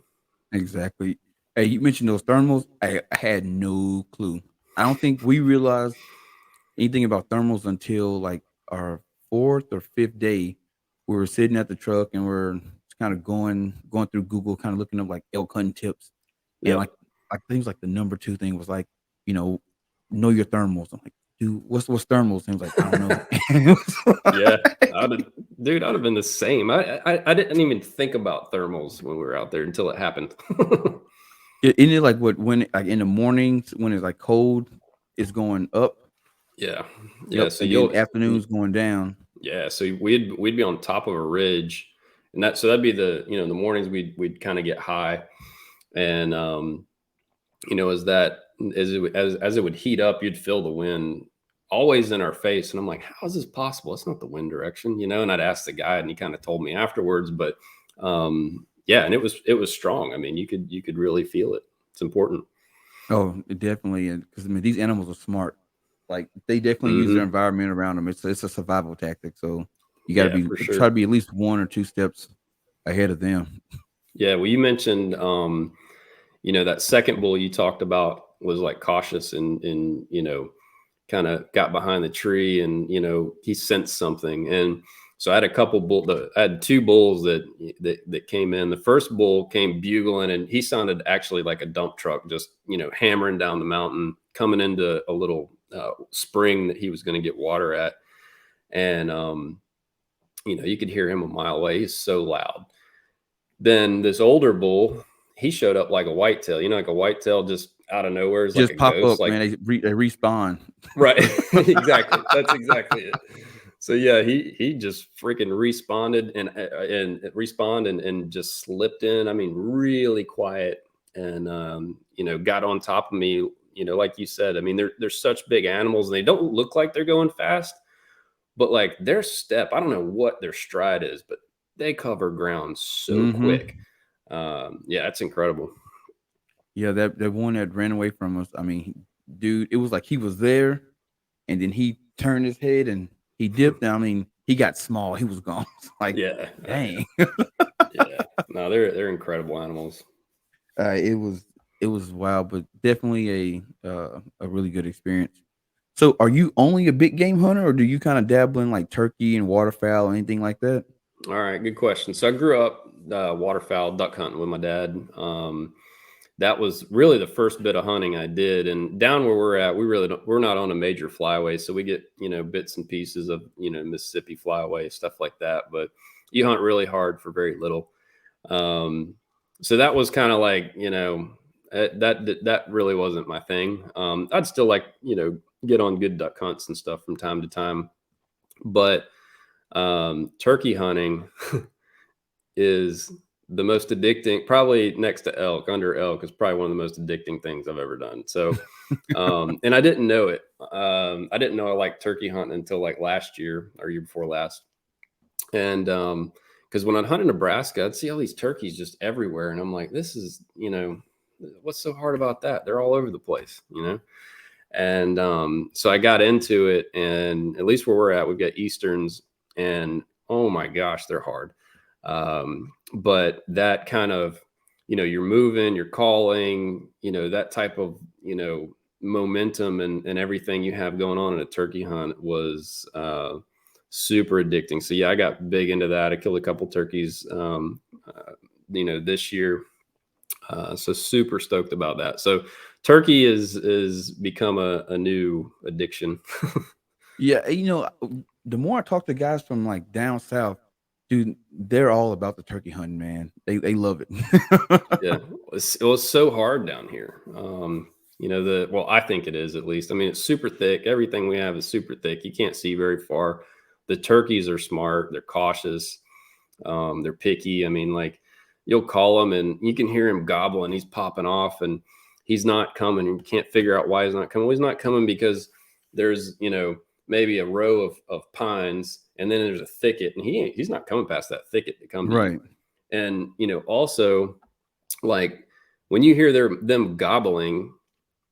Exactly. Hey, you mentioned those thermals. I had no clue. I don't think we realized anything about thermals until like our fourth or fifth day. We were sitting at the truck and we're kind of going through Google, kind of looking up like elk hunting tips, and Yep. like things like the number two thing was like, you know know your thermals. I'm like, dude, what's thermals? And he was like, I don't know. Yeah, I'd have, dude, I'd have been the same. I didn't even think about thermals when we were out there until it happened. Isn't it like what when like in the mornings when it's like cold, it's going up. Yeah, yeah. Yep, So and then afternoons going down. yeah. So we'd be on top of a ridge, and that'd be the mornings we'd kind of get high, and as that as it would heat up, you'd feel the wind always in our face, and I'm like, how is this possible? It's not the wind direction, And I'd ask the guy, and he kind of told me afterwards, but yeah, and it was strong. I mean, you could really feel it. It's important. Oh, it definitely, because I mean these animals are smart. Like they definitely use their Hmm. environment around them. It's a survival tactic. So you got to Yeah, be for try sure. to be at least 1 or 2 steps ahead of them. Yeah, well, you mentioned that second bull you talked about was like cautious and kind of got behind the tree, and he sensed something. And so I had I had two bulls that came in. The first bull came bugling, and he sounded actually like a dump truck, just hammering down the mountain, coming into a little spring that he was going to get water at. And you could hear him a mile away. He's so loud. Then this older bull, he showed up like a whitetail. Like a whitetail just out of nowhere is like a Just pop ghost. up, Like, man. They respawn. right. Exactly. That's exactly it. So yeah, he just freaking responded and respawned and just slipped in. I mean, really quiet, and got on top of me. Like you said, I mean, they're such big animals, and they don't look like they're going fast, but like their step, I don't know what their stride is, but they cover ground so quick. Hmm. Yeah, that's incredible. Yeah, that one that ran away from us. I mean, dude, it was like he was there, and then he turned his head and he dipped. And I mean, he got small. He was gone. It's like, Yeah, dang. yeah. No, they're incredible animals. It was wild, but definitely a really good experience. So, are you only a big game hunter, or do you kind of dabble in like turkey and waterfowl, anything like that? All right, good question. So I grew up waterfowl duck hunting with my dad. That was really the first bit of hunting I did. And down where we're at, we're not on a major flyway, so we get bits and pieces of Mississippi flyway, stuff like that. But you hunt really hard for very little. Um, so that was kind of like that really wasn't my thing. I'd still like get on good duck hunts and stuff from time to time, but turkey hunting is the most addicting, probably next to elk, under elk is probably one of the most addicting things I've ever done. So, and I didn't know it. I didn't know I liked turkey hunting until like last year or year before last. And, cause when I'd hunt in Nebraska, I'd see all these turkeys just everywhere. And I'm like, this is, what's so hard about that? They're all over the place. And, so I got into it, and at least where we're at, we've got Easterns, and oh my gosh, they're hard. But that kind of, you're moving, you're calling, that type of, momentum and everything you have going on in a turkey hunt was super addicting. So yeah, I got big into that. I killed a couple turkeys, this year. So super stoked about that. So turkey is become a new addiction. Yeah, the more I talk to guys from like down south, dude, they're all about the turkey hunting, man. They love it. Yeah, it was so hard down here. I think it is, at least. I mean, it's super thick. Everything we have is super thick. You can't see very far. The turkeys are smart. They're cautious. They're picky. I mean, like you'll call him and you can hear him gobbling. He's popping off and he's not coming. You can't figure out why he's not coming. Well, he's not coming because there's, maybe a row of pines, and then there's a thicket, and he's not coming past that thicket to come to you. Right. And, also, like when you hear them gobbling,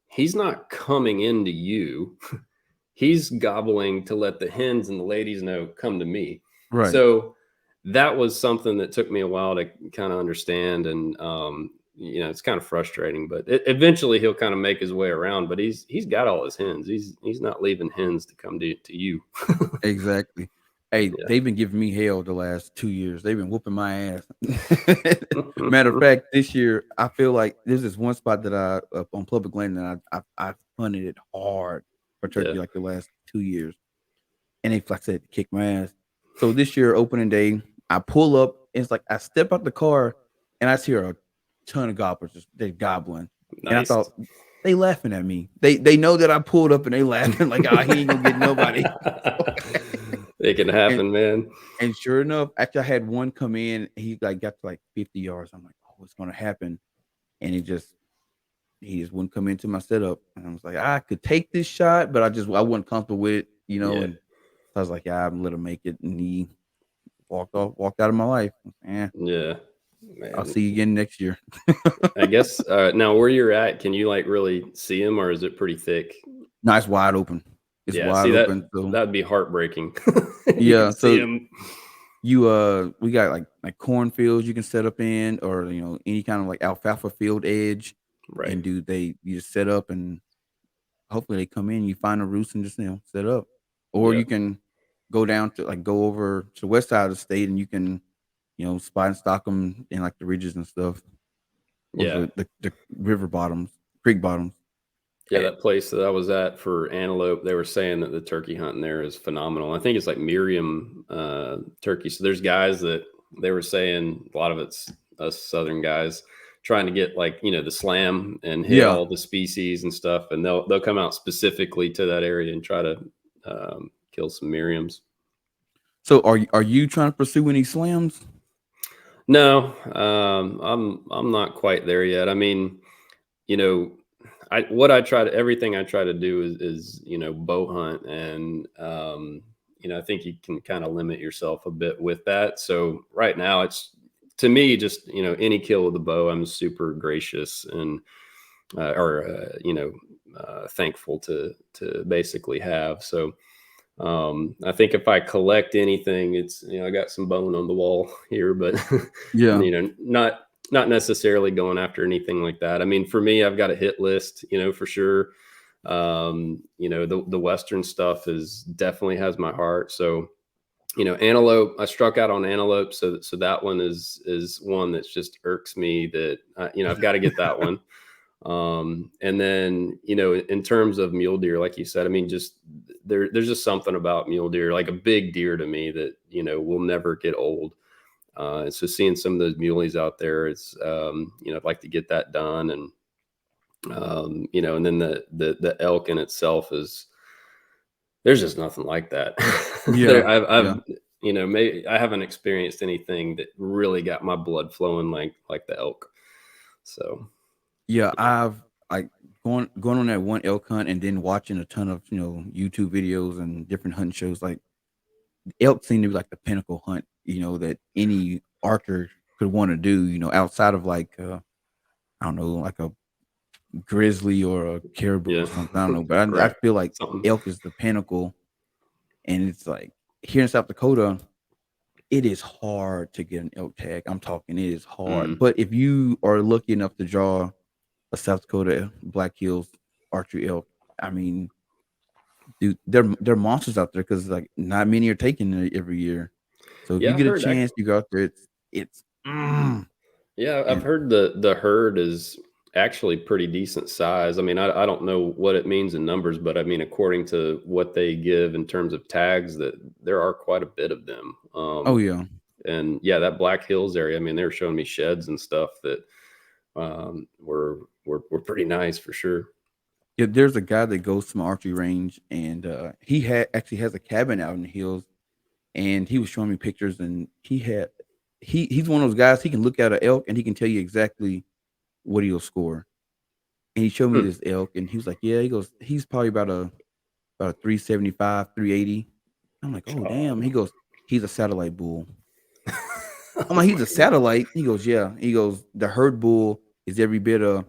he's not coming into you. He's gobbling to let the hens and the ladies know, come to me. Right. So that was something that took me a while to kind of understand. And, it's kind of frustrating, but eventually he'll kind of make his way around, but he's got all his hens. He's not leaving hens to come to you. Exactly. Hey, Yeah. they've been giving me hell the last 2 years. They've been whooping my ass. Matter of fact, this year I feel like there's this one spot that I up on public land, and I hunted it hard, for Yeah. turkey like the last 2 years, and they, like I said, kicked my ass. So this year, opening day, I pull up. And it's like I step out the car, and I see a ton of gobblers. They gobbling, and I Nice. thought they laughing at me. They know that I pulled up, and they laughing like, "Ah, he ain't gonna get nobody." It can and happen, man. and sure enough, after I had one come in, he like got to like 50 yards. I'm like, "Oh, what's gonna happen?" And he just wouldn't come into my setup, and I was like, I could take this shot, but I wasn't comfortable with it, Yeah. and I was like, yeah, I'm let him make it, and he walked out of my life. Yeah, Yeah. I'll Man. see you again next year. I guess now where you're at, can you like really see him or is it pretty thick? No, it's wide open. It's Yeah, wide see that open. So that'd be heartbreaking. You can yeah, see so him. we got like cornfields you can set up in, or any kind of like alfalfa field edge, Right. and you just set up, and hopefully they come in, you find a roost and just set up, or Yeah. you can go over to the west side of the state, and you can spot and stock them in like the ridges and stuff, or Yeah. the river bottoms, creek bottoms. Yeah, Eh, that place that I was at for antelope, they were saying that the turkey hunting there is phenomenal. I think it's like Miriam turkey. So there's guys that they were saying a lot of it's us southern guys trying to get like, the slam and hit Yeah. all the species and stuff, and they'll come out specifically to that area and try to kill some Miriams. So are you trying to pursue any slams? No, I'm not quite there yet. I mean, you know, I try to everything I try to do is bow hunt, and I think you can kind of limit yourself a bit with that. So right now it's to me just any kill with the bow I'm super gracious and or thankful to basically have. So I think if I collect anything, it's I got some bone on the wall here, but Yeah. not necessarily going after anything like that. I mean, for me, I've got a hit list, for sure. The Western stuff is definitely has my heart. So, antelope, I struck out on antelope. So that one is one that's just irks me that, I've got to get that one. And then, in terms of mule deer, like you said, I mean, just there's just something about mule deer, like a big deer to me that, will never get old. And so seeing some of those muleys out there, it's I'd like to get that done, and and then the elk in itself is there's just nothing like that. Yeah. There, I've Yeah. maybe I haven't experienced anything that really got my blood flowing like the elk. So Yeah, yeah, I've like going on that one elk hunt, and then watching a ton of YouTube videos and different hunting shows. Like elk seem to be like the pinnacle hunt, that any archer could want to do. Outside of like I don't know, like a grizzly or a caribou or yeah, something. I don't know, but I right, feel like something. elk is the pinnacle, and it's like here in South Dakota, it is hard to get an elk tag. I'm talking, it is hard. Mm. But if you are lucky enough to draw a South Dakota Black Hills archery elk, I mean, dude, they're monsters out there, because like not many are taken every year. So if you Yeah, I get a heard. chance, you go out there. It's Yeah, I've and heard the herd is actually pretty decent size. I mean, I don't know what it means in numbers, but I mean, according to what they give in terms of tags, that there are quite a bit of them. oh yeah, And yeah, that Black Hills area. I mean, they were showing me sheds and stuff that were pretty nice for sure. yeah. There's a guy that goes to my archery range, and he actually has a cabin out in the hills, and he was showing me pictures, and he's one of those guys. He can look at an elk, and he can tell you exactly what he'll score. And he showed me Hmm. this elk, and he was like, "Yeah," he goes, "He's probably about a 375, 380." I'm like, "Oh damn!" He Oh, goes, "He's a satellite bull." I'm oh like, "He's my a god! satellite?" He goes, "Yeah." He goes, "The herd bull is every bit of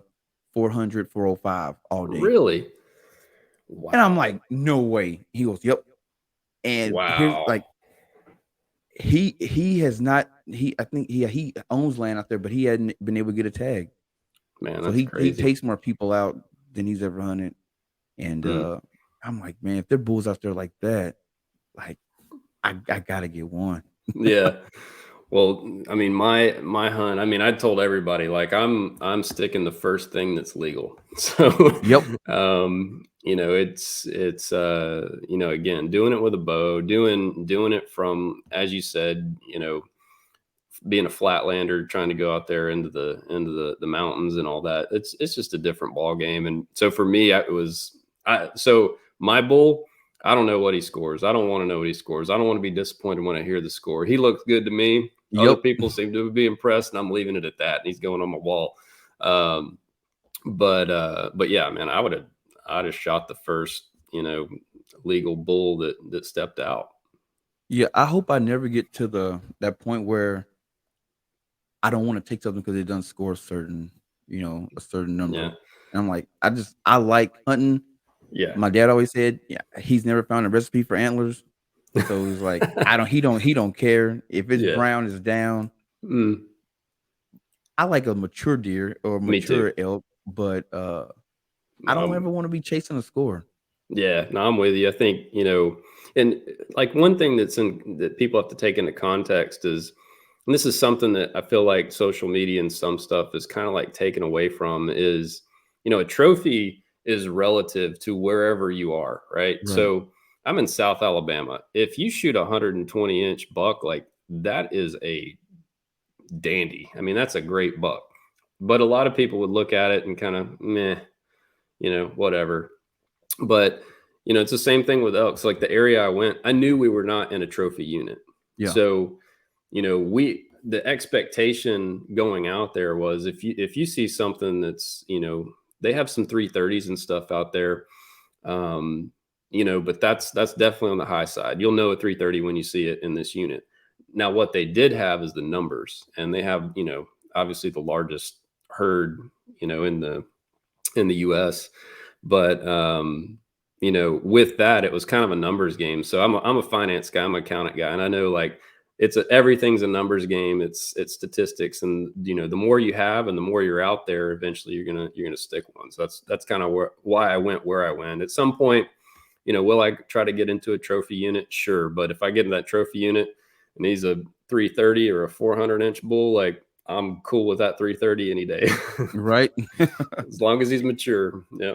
400, 405 all day." Really? And I'm Wow! like, "No way." He goes, "Yep." And here's Wow! like he has not he I think he owns land out there, but he hadn't been able to get a tag. Man, So that's he crazy. takes more people out than he's ever hunted. And Mm. I'm like, man, if there bulls out there like that, like I gotta get one. Yeah. Well, I mean, my hunt. I mean, I told everybody like I'm sticking the first thing that's legal. So, Yep. again, doing it with a bow, doing it from, as you said, being a flatlander, trying to go out there into the mountains and all that. It's just a different ball game. And so for me, so my bull. I don't know what he scores. I don't want to know what he scores. I don't want to be disappointed when I hear the score. He looks good to me. Other Yep. people seem to be impressed, and I'm leaving it at that. And he's going on my wall. Um, but yeah, man, I'd have shot the first legal bull that stepped out. Yeah. I hope I never get to that point where I don't want to take something because it doesn't score a certain number. Yeah, And I'm like, I like hunting. yeah, My dad always said, yeah, he's never found a recipe for antlers. So it's like, he don't care if it's yeah. brown, it's down. Mm, I like a mature deer or a me too. mature elk, but I don't ever want to be chasing a score. Yeah, no, I'm with you. I think, and like one thing that people have to take into context is, and this is something that I feel like social media and some stuff is kind of like taken away from is, a trophy is relative to wherever you are, right? Right. So I'm in South Alabama. If you shoot a 120-inch buck, like that is a dandy. I mean, that's a great buck. But a lot of people would look at it and kind of meh, whatever. But it's the same thing with elks. Like the area I went, I knew we were not in a trophy unit. Yeah. So, the expectation going out there was if you see something that's, they have some 330s and stuff out there. But that's definitely on the high side. You'll know a 330 when you see it in this unit. Now, what they did have is the numbers, and they have, obviously the largest herd, in the US. But with that, it was kind of a numbers game. So I'm a finance guy, I'm an accountant guy, and I know like everything's a numbers game. It's statistics, and the more you have and the more you're out there, eventually you're gonna stick one. So that's kind of why I went where I went. At some point, will I try to get into a trophy unit? Sure, but if I get in that trophy unit and he's a 330 or a 400-inch bull, like I'm cool with that 330 any day. Right. As long as he's mature. Yeah.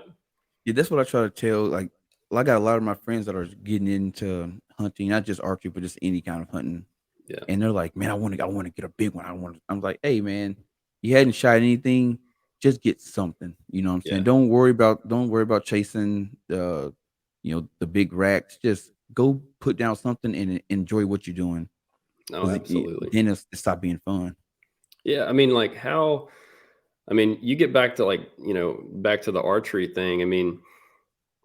Yeah, that's what I try to tell. Like, well, I got a lot of my friends that are getting into hunting, not just archery, but just any kind of hunting. Yeah. And they're like, "Man, I want to get a big one. I'm like, "Hey, man, you hadn't shot anything, just get something." You know what I'm saying? Yeah. Don't worry about chasing the big racks. Just go put down something and enjoy what you're doing. No, Because absolutely. then it stop being fun. Yeah. I mean, like you get back to like, back to the archery thing. I mean,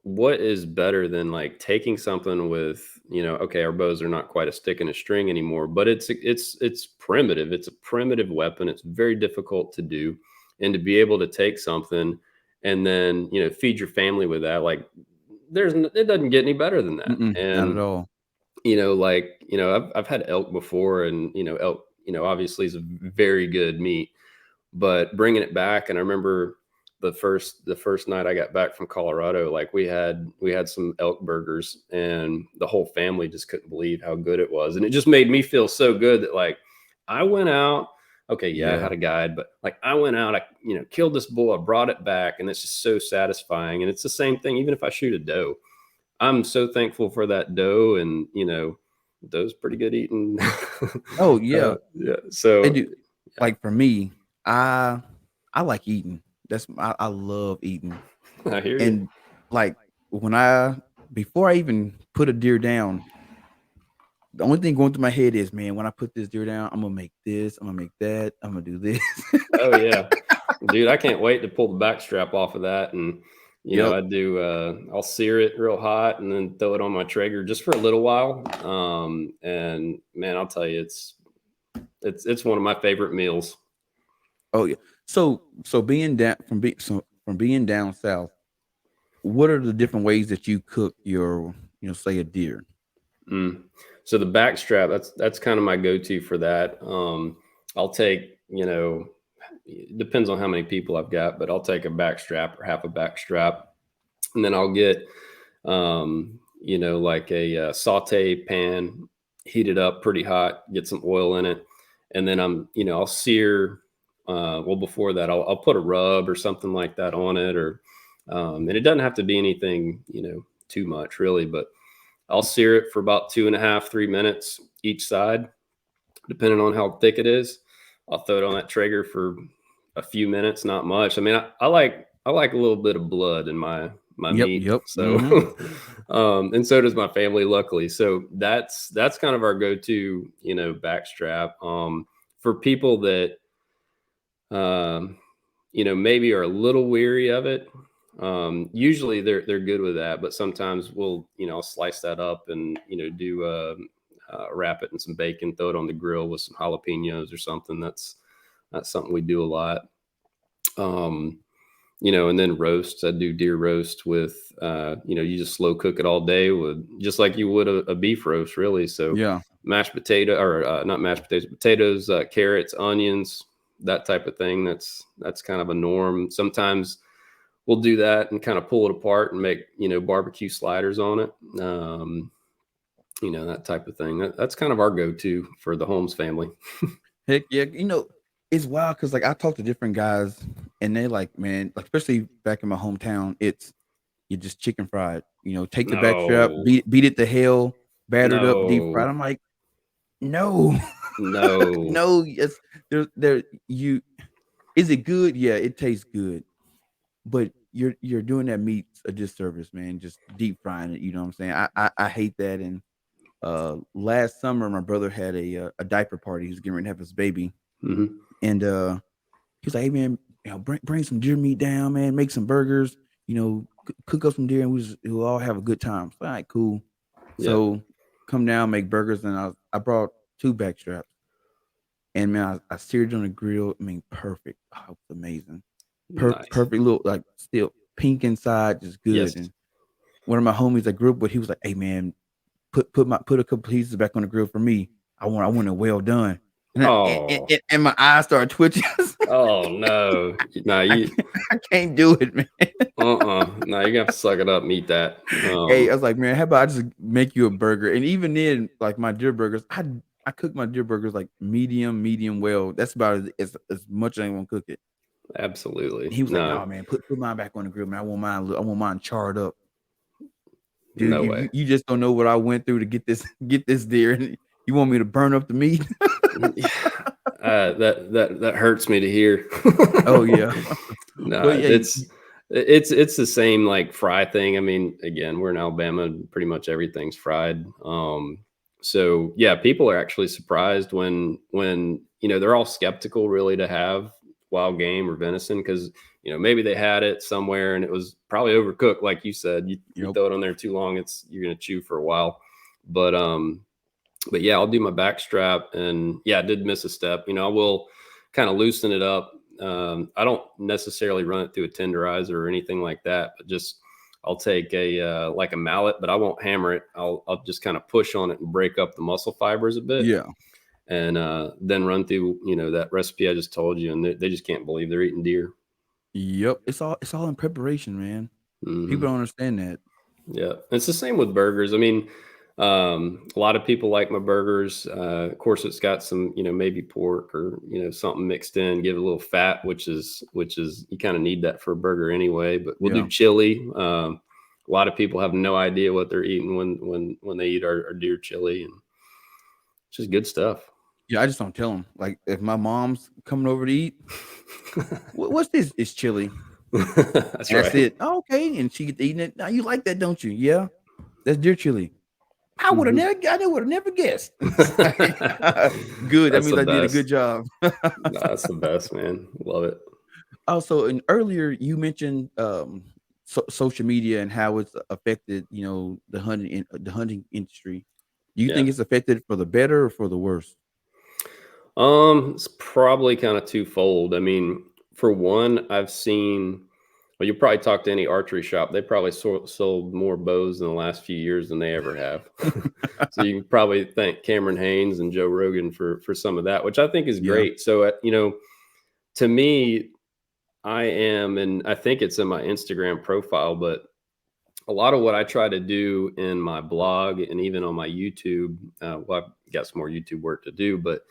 what is better than like taking something with, okay, our bows are not quite a stick and a string anymore, but it's primitive. It's a primitive weapon. It's very difficult to do. And to be able to take something and then, feed your family with that, like it doesn't get any better than that. Mm-mm, not at And all. I've had elk before, and elk, obviously is a very good meat, but bringing it back, and I remember the first night I got back from Colorado, like we had some elk burgers, and the whole family just couldn't believe how good it was, and it just made me feel so good that like I went out. Okay, yeah, I Yeah. had a guide, but like I went out, I killed this bull, I brought it back, and it's just so satisfying. And it's the same thing, even if I shoot a doe. I'm so thankful for that doe, and doe's pretty good eating. Oh yeah, Yeah. they So do. Like for me, I I like eating. I love eating. I hear you. And like when I before I even put a deer down, the only thing going through my head is, man, when I put this deer down, I'm gonna make this, I'm gonna make that, I'm gonna do this. Oh yeah, dude, I can't wait to pull the back strap off of that, and Yep. I do. I'll sear it real hot and then throw it on my Traeger just for a little while. And man, I'll tell you, it's one of my favorite meals. Oh yeah. So from being down south, what are the different ways that you cook your, say a deer? Mm. So the back strap, that's kind of my go-to for that. I'll take, it depends on how many people I've got, but I'll take a back strap or half a back strap, and then I'll get, like a saute pan, heat it up pretty hot, get some oil in it, and then I'll sear. Well, before that, I'll put a rub or something like that on it, or and it doesn't have to be anything, too much really, but I'll sear it for about 2.5, 3 minutes each side, depending on how thick it is. I'll throw it on that Traeger for a few minutes, not much. I mean, I like a little bit of blood in my Yep, meat, yep. so and so does my family, luckily. So that's kind of our go-to, backstrap. For people that maybe are a little weary of it. Usually they're good with that, but sometimes I'll slice that up and, do, wrap it in some bacon, throw it on the grill with some jalapenos or something. That's something we do a lot. Um, and then roasts. I do deer roast with, you just slow cook it all day with just like you would a beef roast, really. So Yeah. mashed potato, or not mashed potatoes, potatoes, carrots, onions, that type of thing. That's kind of a norm. Sometimes we'll do that and kind of pull it apart and make, barbecue sliders on it. That type of thing. That's kind of our go-to for the Holmes family. Heck yeah. It's wild because like I talk to different guys and they like, man, like especially back in my hometown, it's you just chicken fried. Take the back strap, No, beat it to hell, battered up, deep fried. no, I'm like, no, no. no, yes, there you is it good? Yeah, it tastes good. But you're doing that meat a disservice, man, just deep frying it, you know what I'm saying? I hate that. And last summer my brother had a diaper party. He was getting ready to have his baby. Hmm. And he was like, "Hey man, bring some deer meat down, man. Make some burgers. Cook up some deer, and we'll all have a good time." So, all right, cool. Yeah, So come down, make burgers, and I brought two back straps, and man, I seared it on the grill. I mean, perfect. Oh, it was amazing. nice. Perfect little like still pink inside, just good. Yes. And one of my homies I grew up with, he was like, "Hey man, put a couple pieces back on the grill for me. I want it well done." And, Oh, and my eyes started twitching. oh no. No, I can't, I can't do it, man. no, you're gonna have to suck it up and eat that. Hey, I was like, man, how about I just make you a burger? And even then, like my deer burgers, I cook my deer burgers like medium well. That's about as much as I want to cook it. Absolutely. And he was like, No, no, man, put mine back on the grill, man. I want mine charred up. Dude, no you, way. you just don't know what I went through to get this get this deer. And you want me to burn up the meat? That hurts me to hear. Oh yeah. But No, yeah, it's the same like fry thing. I mean, again, we're in Alabama, and pretty much everything's fried. So yeah, people are actually surprised when they're all skeptical really to have wild game or venison, because maybe they had it somewhere and it was probably overcooked, like you said. You yep. throw it on there too long, you're gonna chew for a while. But yeah, I'll do my back strap, and yeah, I did miss a step. I will kind of loosen it up. I don't necessarily run it through a tenderizer or anything like that, but just I'll take a like a mallet, but I won't hammer it. I'll just kind of push on it and break up the muscle fibers a bit, Yeah. and then run through that recipe I just told you, and they just can't believe they're eating deer. Yep. It's all in preparation, man. People Hmm. don't understand that. Yeah, it's the same with burgers. I mean, a lot of people like my burgers. Of course, it's got some, maybe pork or something mixed in, give it a little fat, which is you kind of need that for a burger anyway. But we'll do Yeah. chili. A lot of people have no idea what they're eating when they eat our deer chili, and it's just good stuff. Yeah, I just don't tell them. Like if my mom's coming over to eat, what's this? It's chili. That's And that's right. it. Oh, okay. And she gets eating it. Now you like that, don't you? Yeah. That's deer chili. Mhm. I would have never guessed. It's like, good. That That's means the I did a good best. job. No, that's the best, man. Love it. Also, and earlier you mentioned social media and how it's affected, the hunting industry. Do you Yeah. think it's affected for the better or for the worse? It's probably kind of twofold. I mean, for one, I've seen, well, you probably talk to any archery shop. They probably sold more bows in the last few years than they ever have. So you can probably thank Cameron Haynes and Joe Rogan for some of that, which I think is Yeah. great. So, to me, I am, and I think it's in my Instagram profile, but a lot of what I try to do in my blog and even on my YouTube, well, I've got some more YouTube work to do, but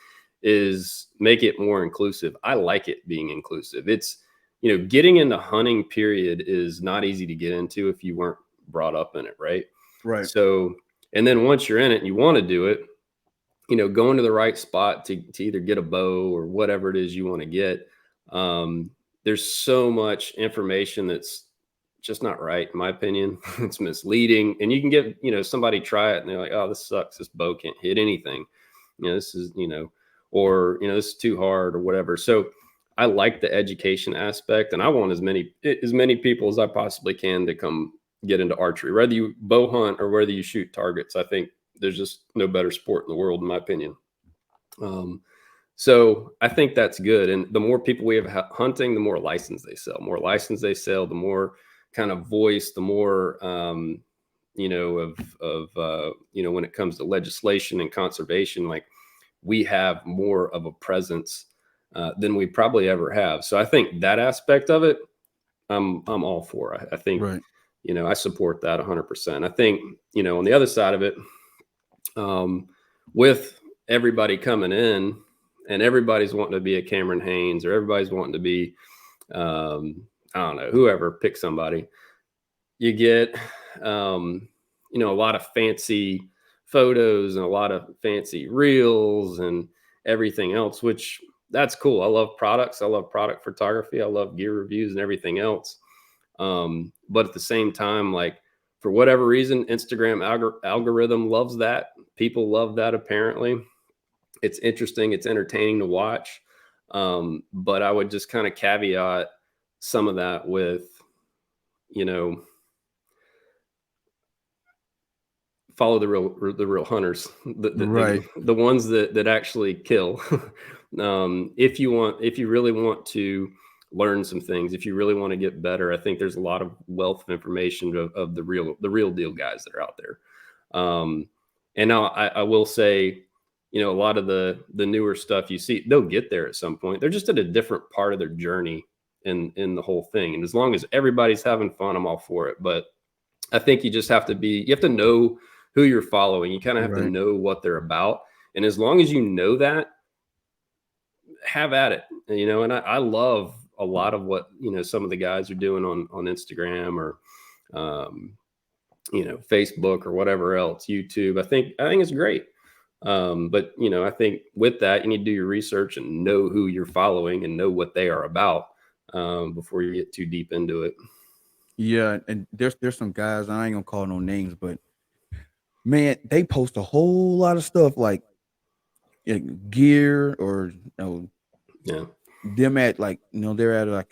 is make it more inclusive. I like it being inclusive. It's, getting into hunting period is not easy to get into if you weren't brought up in it, right? Right. So, and then once you're in it and you want to do it, going to the right spot to either get a bow or whatever it is you want to get. There's so much information that's just not right, in my opinion. It's misleading. And you can get, somebody try it and they're like, oh, this sucks. This bow can't hit anything. This is, or, this is too hard or whatever. So I like the education aspect, and I want as many people as I possibly can to come get into archery, whether you bow hunt or whether you shoot targets. I think there's just no better sport in the world, in my opinion. So I think that's good. And the more people we have hunting, the more license they sell. The more kind of voice, the more, when it comes to legislation and conservation, like we have more of a presence than we probably ever have. So I think that aspect of it, I'm all for. I think, Right. I support that 100%. I think, on the other side of it, with everybody coming in and everybody's wanting to be a Cameron Haynes, or everybody's wanting to be, I don't know, whoever, pick somebody, you get, a lot of fancy photos and a lot of fancy reels and everything else, which that's cool. I love products. I love product photography. I love gear reviews and everything else. But at the same time, like, for whatever reason, Instagram algorithm loves that. People love that, apparently. It's interesting. It's entertaining to watch. But I would just kind of caveat some of that with, follow the real hunters, Right. the ones that actually kill. If you really want to learn some things, if you really want to get better, I think there's a lot of wealth of information of the real deal guys that are out there. And now I will say, a lot of the newer stuff you see, they'll get there at some point. They're just at a different part of their journey in the whole thing. And as long as everybody's having fun, I'm all for it. But I think you have to know who you're following. You kind of have to Right. know what they're about. And as long as you know that, have at it, and I love a lot of what, some of the guys are doing on Instagram or, Facebook or whatever else, YouTube. I think it's great. But I think with that, you need to do your research and know who you're following and know what they are about, before you get too deep into it. Yeah, and there's some guys, I ain't gonna call no names, but man, they post a whole lot of stuff like, gear, or Yeah. them at, like, they're at, like,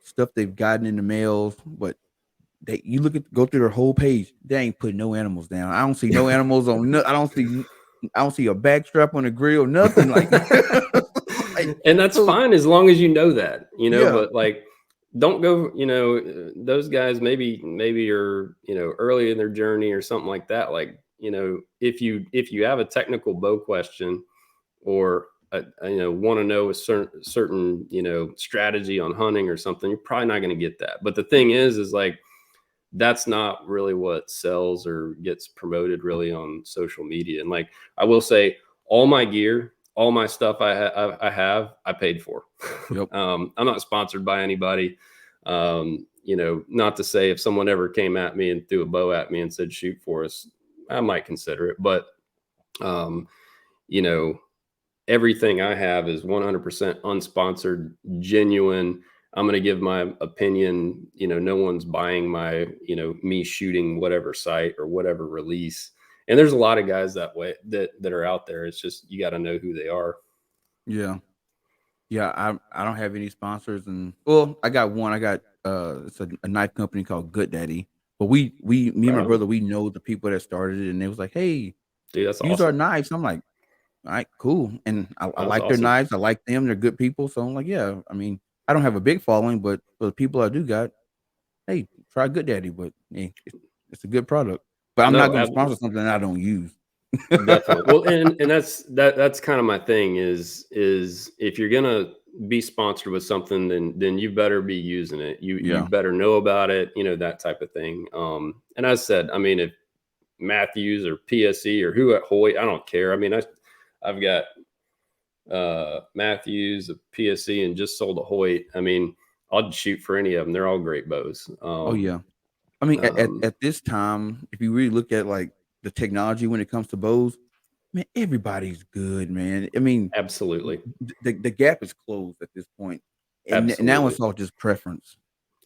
stuff they've gotten in the mail, but you go through their whole page, they ain't putting no animals down. I don't see no animals on. No, I don't see a back strap on the grill. Nothing like. Like, And that's so, fine as long as you know that, yeah. but like, don't go, those guys maybe are, early in their journey or something like that. Like, if you have a technical bow question, or want to know a certain, strategy on hunting or something, you're probably not going to get that. But the thing is like, that's not really what sells or gets promoted really on social media. And like, I will say, all my gear, all my stuff I paid for. Yep. I'm not sponsored by anybody. Not to say if someone ever came at me and threw a bow at me and said, shoot for us, I might consider it. But, everything I have is 100% unsponsored, genuine. I'm going to give my opinion. No one's buying my, me shooting whatever site or whatever release. And there's a lot of guys that way that are out there. It's just, you got to know who they are. Yeah. Yeah. I don't have any sponsors, and well, I got one. I got it's a knife company called Good Daddy. But me and my brother, we know the people that started it, and they was like, hey, Dude, that's use our awesome. knives. I'm like, all right, cool. And I That's like their awesome. knives. I like them. They're good people. So I'm like, yeah. I mean, I don't have a big following, but for the people I do got, hey, try Good Daddy. But hey, it's a good product. But I'm not No, going to sponsor something that I don't use. definitely. Well, and that's kind of my thing is if you're gonna be sponsored with something, then you better be using it. You Yeah. better know about it, that type of thing. And I said, I mean, if Matthews or PSE or who at Hoyt, I don't care. I mean, I've got Matthews, a PSE, and just sold a Hoyt. I mean, I'd shoot for any of them. They're all great bows. Oh yeah. I mean, Um, at this time, if you really look at like the technology when it comes to bows, man, everybody's good, man. I mean, Absolutely. the gap is closed at this point, and now Absolutely. it's all just preference.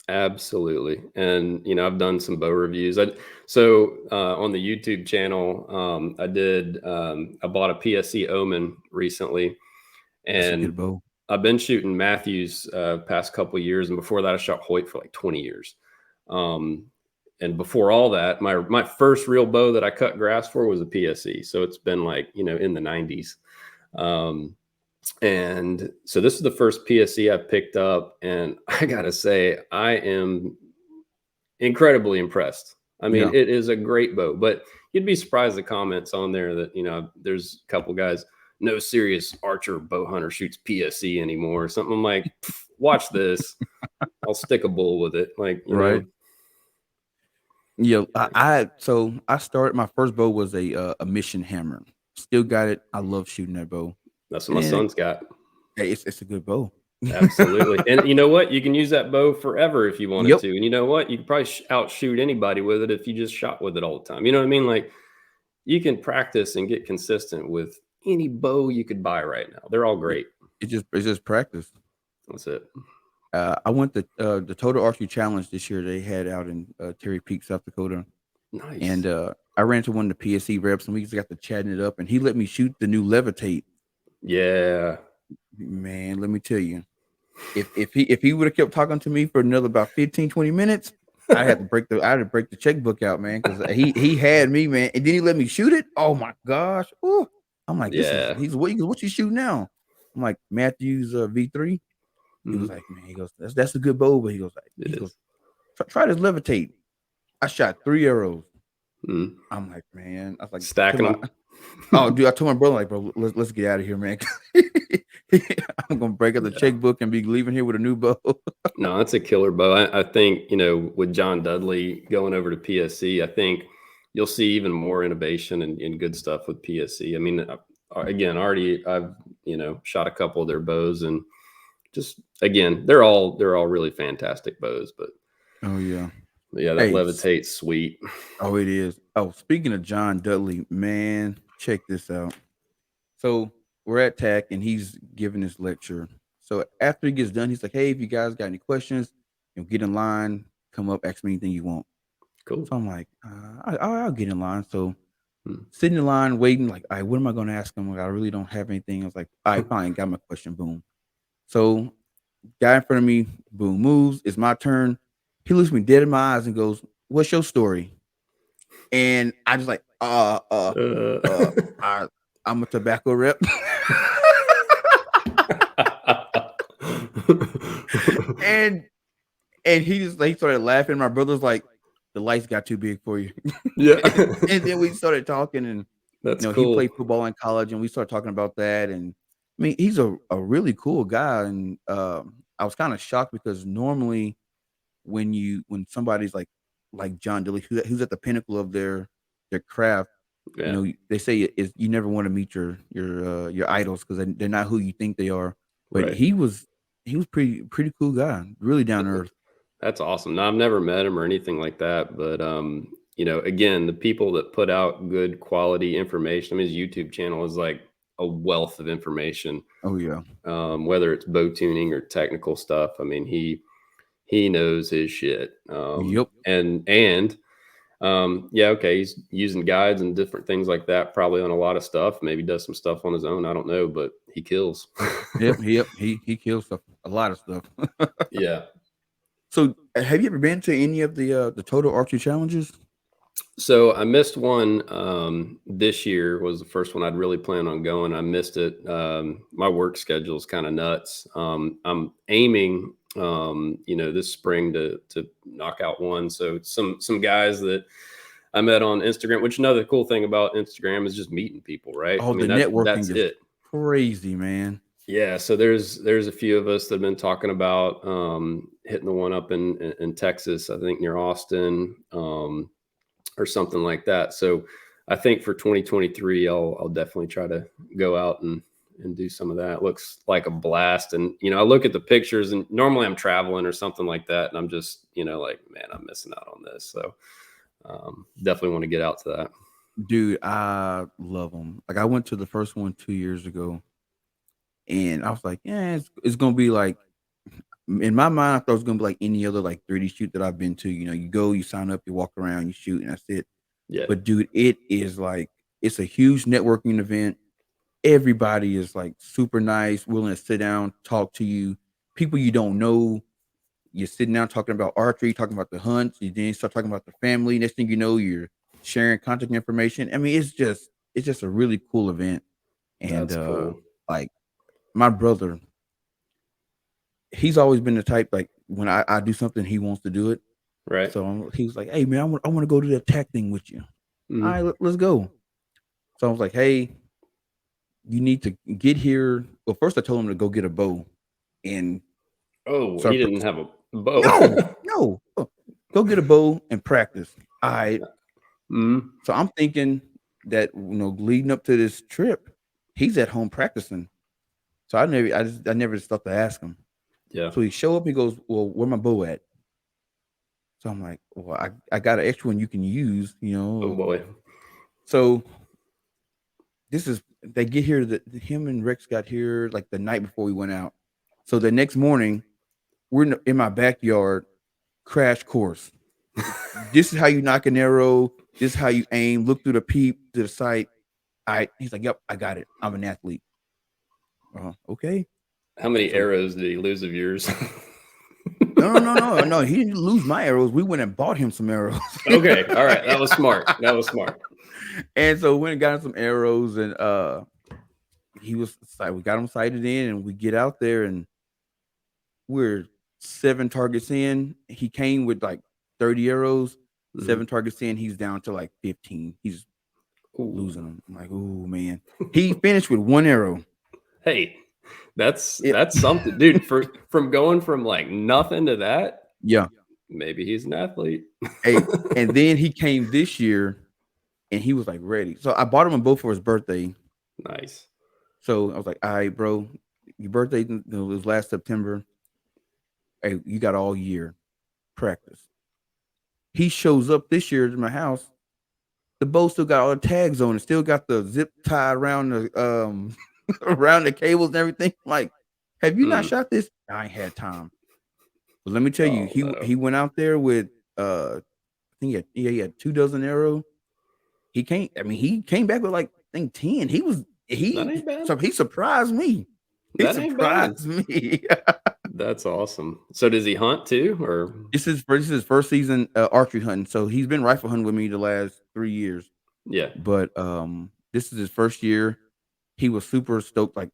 Absolutely. And, I've done some bow reviews. So on the YouTube channel, I bought a PSC Omen recently, That's a and good bow. I've been shooting Matthews past couple of years. And before that, I shot Hoyt for like 20 years. Um, and before all that, my first real bow that I cut grass for was a PSE. So it's been like, in the 90s. Um, and so this is the first PSE I picked up, and I gotta say, I am incredibly impressed. I mean, Yeah, it is a great bow, but you'd be surprised the comments on there that, there's a couple guys, no serious archer bow hunter shoots PSE anymore or something. I'm like, watch this. I'll stick a bull with it. Like, right. Yeah, so I started my first bow was a mission hammer. Still got it. I love shooting that bow, that's what my and son's got. hey, it's a good bow. Absolutely. And you know what? You can use that bow forever if you wanted Yep, to. And you know what? You could probably outshoot anybody with it if you just shot with it all the time. You know what I mean? Like, you can practice and get consistent with any bow you could buy right now. They're all it, great. it's just practice. That's it. I went to the Total Archery Challenge this year. They had out in Terry Peak, South Dakota, and Nice. I ran into one of the PSC reps, and we just got to chatting it up, and he let me shoot the new Levitate. Yeah. Man, let me tell you, if he would have kept talking to me for another about 15, 20 minutes, I had to break the checkbook out, man, because he had me, man, and then he let me shoot it. Oh my gosh. Ooh. I'm like, Yeah. he goes, what you shoot now? I'm like, Matthews V3. He was Mhm. like, man, he goes, that's a good bow, but It he goes, is. try this Levitate. I shot 3 arrows. Mhm. I'm like, man, I was like, to Stacking my them. oh, dude, I told my brother, like, bro, let's get out of here, man. I'm gonna break up the Yeah. checkbook and be leaving here with a new bow. No, that's a killer bow. I think, with John Dudley going over to PSC, I think you'll see even more innovation and good stuff with PSC. I mean, again, already I've, shot a couple of their bows, and just again, they're all really fantastic bows, but Oh yeah. yeah, that Hey, levitate's sweet. oh, it is. Oh, speaking of John Dudley, man, check this out. So we're at TAC and he's giving this lecture. So after he gets done, he's like, hey, if you guys got any questions, get in line, come up, ask me anything you want. Cool. So I'm like, I'll get in line. So Hmm. sitting in line, waiting, like, all right, what am I going to ask him? Like, I really don't have anything. I was like, all right, fine, got my question. Boom. So guy in front of me, boom, moves. It's my turn. He looks me dead in my eyes and goes, what's your story? And I just like, Uh, uh, I, I'm a tobacco rep. and he just like started laughing. My brother's like, the lights got too big for you. yeah, And then we started talking, and that's he played cool. football in college, and we started talking about that. And I mean, he's a really cool guy, and I was kind of shocked because normally when somebody's like John Dilly, who's at the pinnacle of their craft, Yeah, they say is you never want to meet your idols because they're not who you think they are. But right. he was pretty cool guy, really down to earth. That's awesome. Now, I've never met him or anything like that, but again, the people that put out good quality information. I mean, his YouTube channel is like a wealth of information, Oh yeah, whether it's bow tuning or technical stuff. I mean, he knows his shit. yep. Yeah, okay, he's using guides and different things like that, probably on a lot of stuff. Maybe does some stuff on his own. I don't know, but he kills. Yep. He kills stuff, a lot of stuff. Yeah. So, have you ever been to any of the Total Archery challenges? So I missed one this year was the first one I'd really planned on going. I missed it. My work schedule is kind of nuts. I'm aiming, this spring to knock out one. So some guys that I met on Instagram, which another cool thing about Instagram is just meeting people, right? I Oh, mean the that's networking is it. crazy, man. Yeah, so there's a few of us that have been talking about hitting the one up in Texas, I think near Austin. Or something like that. So I think for 2023, I'll definitely try to go out and do some of that. It looks like a blast. And, I look at the pictures, and normally I'm traveling or something like that. And I'm just, like, man, I'm missing out on this. So definitely want to get out to that. Dude, I love them. Like I went to the first one 2 years ago, and I was like, yeah, it's gonna be like in my mind. I thought it was gonna be like any other like 3D shoot that I've been to. You go, you sign up, you walk around, you shoot, and that's it. Yeah. But dude, it is like it's a huge networking event. Everybody is like super nice, willing to sit down, talk to you. People you don't know, you're sitting down talking about archery, talking about the hunts. You then start talking about the family. Next thing you know, you're sharing contact information. I mean, it's just a really cool event. And That's cool. like my brother, he's always been the type like when I do something, he wants to do it. Right. So he was like, "Hey man, I want to go to the attack thing with you. All right, Mm-hmm. let's go." So I was like, "Hey, you need to get here." Well, first I told him to go get a bow and Oh, he start. didn't have a bow. No, no, go get a bow and practice. I Mm-hmm. So I'm thinking that leading up to this trip, he's at home practicing. So I never just thought to ask him. Yeah. So he show up. He goes, "Well, where my bow at?" So I'm like, "Well, I got an extra one you can use." Oh boy. So this is they get here. Him and Rex got here like the night before we went out. So the next morning, we're in my backyard, crash course. This is how you knock an arrow. This is how you aim. Look through the peep to the sight. He's like, "Yep, I got it. I'm an athlete." Okay. How many So arrows did he lose of yours? no, no, no, no, no. He didn't lose my arrows. We went and bought him some arrows. Okay. All right. That was smart. That was smart. And so we went and got him some arrows, and he was like, we got him sighted in, and we get out there, and we're 7 targets in. He came with like 30 arrows. Mm-hmm. 7 targets in, he's down to like 15. He's Ooh. losing them. I'm like, oh man. He finished with 1 arrow. Hey, that's It, something, dude. From going from like nothing to that, yeah. maybe he's an athlete. Hey, and then he came this year, and he was like ready. So I bought him a bow for his birthday. Nice. So I was like, all right, bro, your birthday was last September. Hey, you got all year practice. He shows up this year to my house. The bow still got all the tags on it, still got the zip tie around the around the cables and everything. Like, have you not Mm. shot this? I ain't had time. But let me tell you, Oh no. he went out there with I think he had 2 dozen arrows. He came back with like I think 10. That ain't bad. He surprised me. He That ain't bad. surprised me. That's awesome. So does he hunt too, or? This is his first season archery hunting. So he's been rifle hunting with me the last 3 years. Yeah. But this is his first year. He was super stoked, like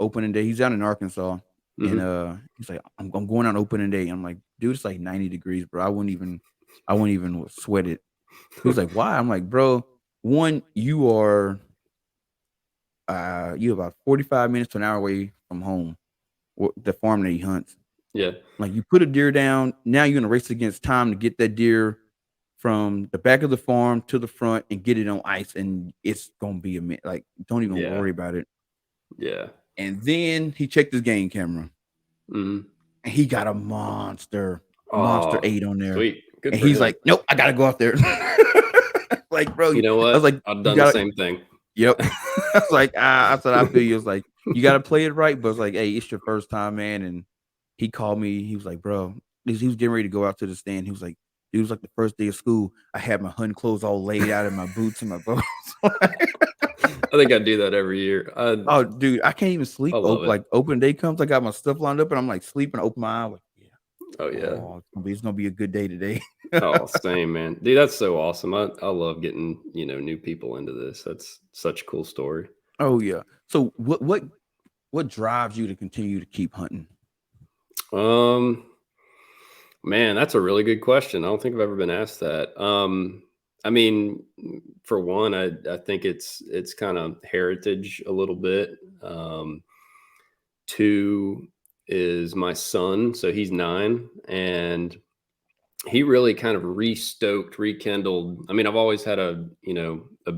opening day. He's down in Arkansas. Mm-hmm. And he's like, I'm going on opening day. I'm like, dude, it's like 90 degrees, bro. I wouldn't even sweat it. He was like, why? I'm like, bro, one, you are you about 45 minutes to an hour away from home, the farm that he hunts. Yeah. Like you put a deer down, now you're gonna race against time to get that deer from the back of the farm to the front and get it on ice, and it's gonna be a minute. Like, don't even Yeah. worry about it. Yeah. And then he checked his game camera, Mm-hmm. and he got a monster Oh, 8 on there. sweet. Good And for he's him. like, nope, I gotta go out there. Like, bro, You know I what? was like, I've you done the gotta, same thing. yep. I was like, I said, I feel you. It's like, you gotta play it right, but it's like, hey, it's your first time, man. And he called me. He was like, bro, he was getting ready to go out to the stand. He was like, it was like the first day of school. I had my hunting clothes all laid out in my boots and my bows. I think I do that every year. Oh, dude, I can't even sleep. I love it. Like open day comes, I got my stuff lined up, and I'm like sleeping. Open my eye, like, yeah, Oh yeah. it's gonna be a good day today. Oh, same, man. Dude, that's so awesome. I love getting, new people into this. That's such a cool story. Oh yeah. So what drives you to continue to keep hunting? Man, that's a really good question. I don't think I've ever been asked that. I mean, for one, I think it's kind of heritage a little bit. Two is my son, so he's 9, and he really kind of rekindled. I mean, I've always had a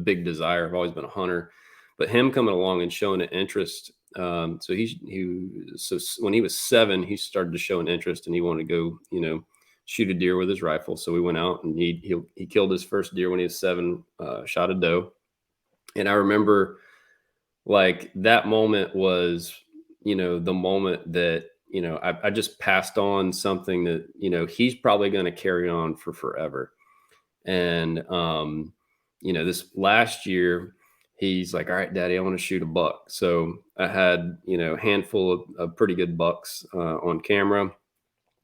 big desire. I've always been a hunter, but him coming along and showing an interest So when he was 7, he started to show an interest, and he wanted to go, shoot a deer with his rifle. So we went out, and he killed his first deer when he was 7, shot a doe. And I remember, like, that moment was, the moment that, I just passed on something that, he's probably going to carry on for forever. And, this last year, he's like, all right, daddy, I want to shoot a buck. So I had, a handful of pretty good bucks on camera.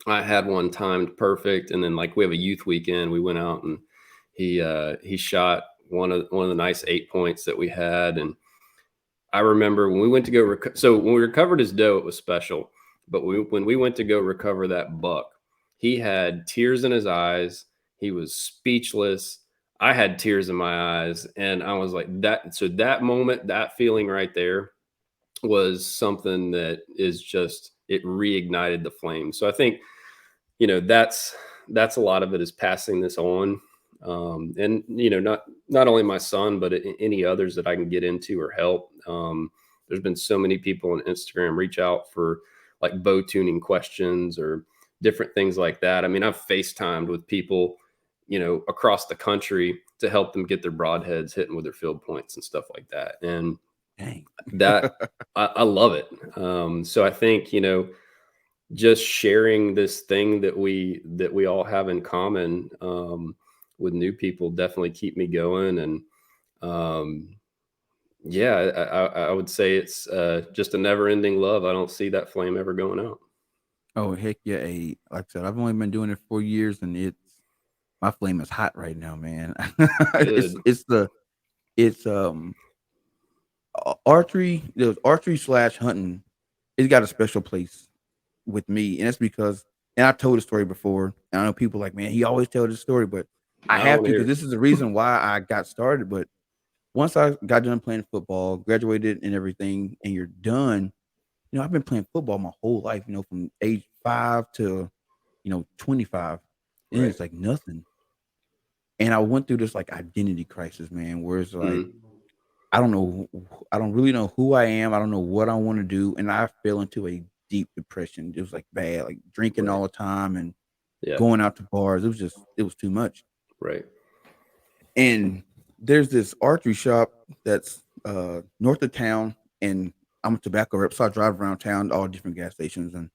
I had one timed perfect. And then, like, we have a youth weekend. We went out, and he shot one of the nice 8 points that we had. And I remember when we went to go, so when we recovered his doe, it was special. But when we went to go recover that buck, he had tears in his eyes. He was speechless. I had tears in my eyes, and I was like, that. So that moment, that feeling right there was something that is just, it reignited the flame. So I think, that's a lot of it, is passing this on. And not only my son, but any others that I can get into or help. There's been so many people on Instagram reach out for, like, bow tuning questions or different things like that. I mean, I've FaceTimed with people, across the country to help them get their broadheads hitting with their field points and stuff like that. And Dang. that I love it. So I think, just sharing this thing that we all have in common, with new people, definitely keep me going. And yeah, I would say it's just a never ending love. I don't see that flame ever going out. Oh, heck yeah. Like I said, I've only been doing it 4 years, and my flame is hot right now, man. it's, Good. it's the, it's, archery, there's archery slash hunting. It's got a special place with me. And that's because, and I told the story before, and I know people like, man, he always tells this story, but I I have want to, to because hear this is the reason why I got started. But once I got done playing football, graduated and everything, and you're done, I've been playing football my whole life, from age 5 to, 25. it. And Right. it's like nothing. And I went through this, like, identity crisis, man, where it's like, Mhm. I don't know, I don't really know who I am. I don't know what I want to do. And I fell into a deep depression. It was like bad, like drinking Right. all the time and Yeah. going out to bars. It was too much. Right. And there's this archery shop that's north of town, and I'm a tobacco rep, so I drive around town to all different gas stations, and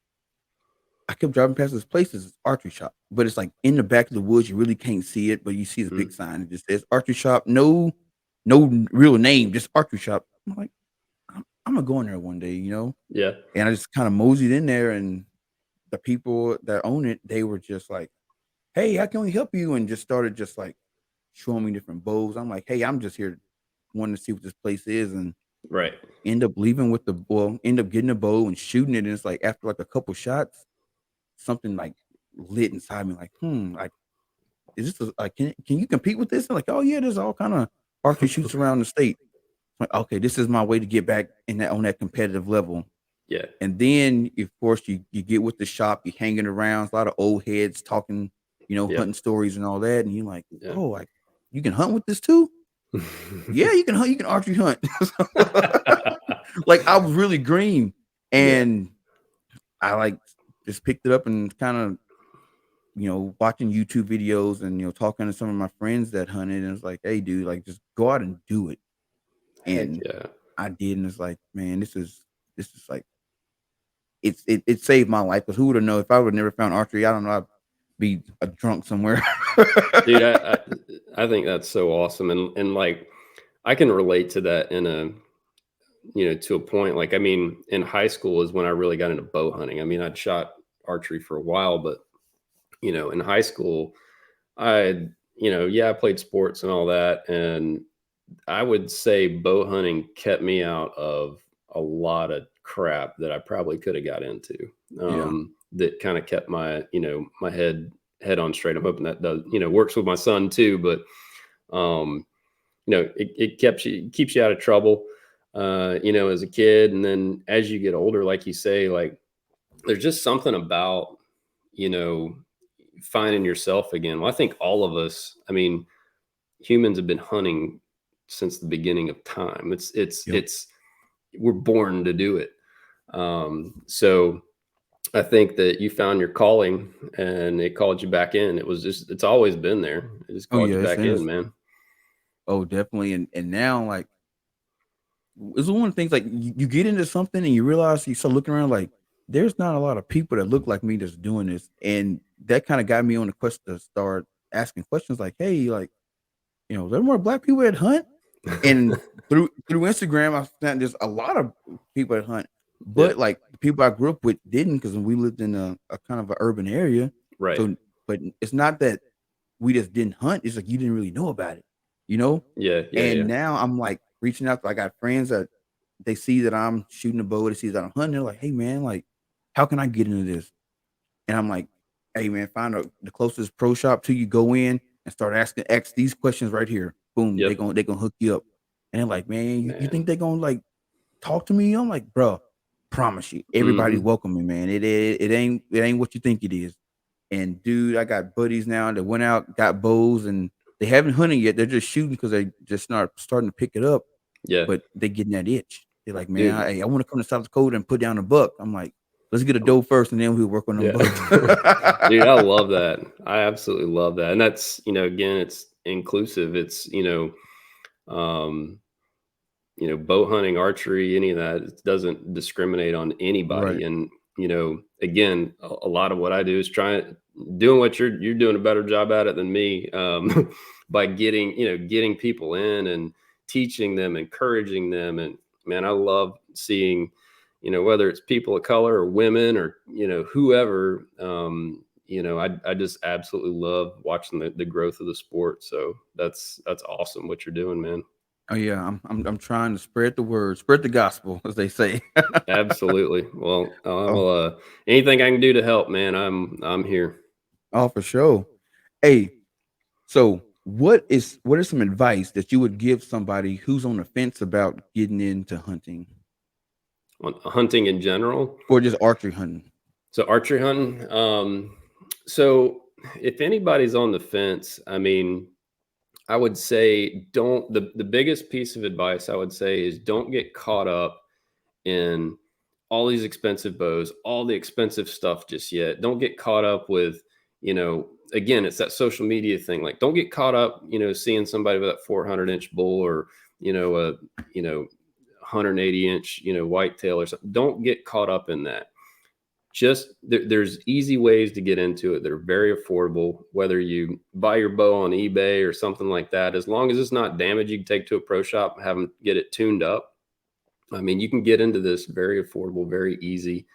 I kept driving past this place, this archery shop, but it's like in the back of the woods. You really can't see it, but you see the big Mhm. sign. It just says archery shop. No real name, just archery shop. I'm like, I'm gonna go in there one day, Yeah. And I just kind of moseyed in there, and the people that own it, they were just like, "Hey, how can we help you?" And just started just like showing me different bows. I'm like, "Hey, I'm just here wanting to see what this place is," and Right. end up getting a bow and shooting it. And it's like after like a couple shots, something like lit inside me, like, like, is this like, can you compete with this? And like, oh yeah, there's all kind of archery shoots around the state. Like, okay, this is my way to get back in that on that competitive level. Yeah. And then, of course, you get with the shop, you hanging around, a lot of old heads talking, Yep. hunting stories and all that, and you're like, Yeah. "Oh, like, you can hunt with this too?" "Yeah, you can hunt, you can archery hunt." Like, I was really green, Yeah. and I, like, just picked it up and kinda, watching YouTube videos and, talking to some of my friends that hunted, and it's like, "Hey, dude, like, just go out and do it." Heck And yeah. I did, and it's like, man, this is like it saved my life, because who would have known if I would have never found archery, I don't know, I'd be a drunk somewhere. Dude, I think that's so awesome. And like, I can relate to that to a point. Like, I mean, in high school is when I really got into bow hunting. I mean, I'd shot archery for a while, but in high school, I played sports and all that. And I would say bow hunting kept me out of a lot of crap that I probably could have got into. Yeah. That kind of kept my head on straight. I'm hoping that does, works with my son too. But it keeps you out of trouble, as a kid. And then as you get older, like you say, like, there's just something about, you know, finding yourself again. Well, I think all of us, I mean, humans have been hunting since the beginning of time. It's Yep. we're born to do it. So I think that you found your calling and it called you back in. It's always been there. It just Oh called yeah, you it's back in in, us. man. Oh, definitely. And now like it's one of the things like you get into something and you realize you start looking around like there's not a lot of people that look like me that's doing this. And that kind of got me on the quest to start asking questions like, hey, like, there more black people that hunt. And through Instagram, I found there's a lot of people that hunt, Yeah. but like the people I grew up with didn't because we lived in a kind of an urban area. Right. So, but it's not that we just didn't hunt. It's like you didn't really know about it, you know. Yeah. Yeah. And Yeah. now I'm like reaching out. I got friends that they see that I'm shooting a bow. They see that I'm hunting. They're like, "Hey man, like, how can I get into this?" And I'm like, "Hey man, find the closest pro shop to you. Go in and start ask these questions right here. Boom, Yep. they gonna hook you up." And they're like, "Man, you think Man. they gonna like talk to me?" I'm like, "Bro, promise you, everybody Hmm. welcome me, man. It ain't what you think it is." And dude, I got buddies now that went out, got bows, and they haven't hunted yet. They're just shooting because they just not starting to pick it up, Yeah. but they getting that itch. They're like, "Man, Dude. I want to come to South Dakota and put down a buck." I'm like, "Let's get a doe first, and then we'll work on them Yeah. bucks." Dude, I love that. I absolutely love that. And that's, again, it's inclusive. It's, um, bow hunting, archery, any of that, it doesn't discriminate on Right. anybody. And, again, a lot of what I do is doing what you're doing a better job at it than me, by getting people in and teaching them, encouraging them. And man, I love seeing, whether it's people of color or women or, whoever, I just absolutely love watching the growth of the sport. So that's awesome what you're doing, man. Oh yeah, I'm trying to spread the word, spread the gospel, as they say. Absolutely. Well, Oh, anything I can do to help, man, I'm here. oh, for sure. Hey, so what is some advice that you would give somebody who's on the fence about getting into hunting On hunting in general. or just archery hunting? So archery hunting. So if anybody's on the fence, I mean, I would say don't the biggest piece of advice I would say is don't get caught up in all these expensive bows, all the expensive stuff just yet. Don't get caught up with, again, it's that social media thing. Like, don't get caught up, seeing somebody with that 400-inch bull or, a, 180-inch, whitetail or something. Don't get caught up in that. Just there's easy ways to get into it that are very affordable. Whether you buy your bow on eBay or something like that, as long as it's not damaged, you can take to a pro shop and have them get it tuned up. I mean, you can get into this very affordable, very easy.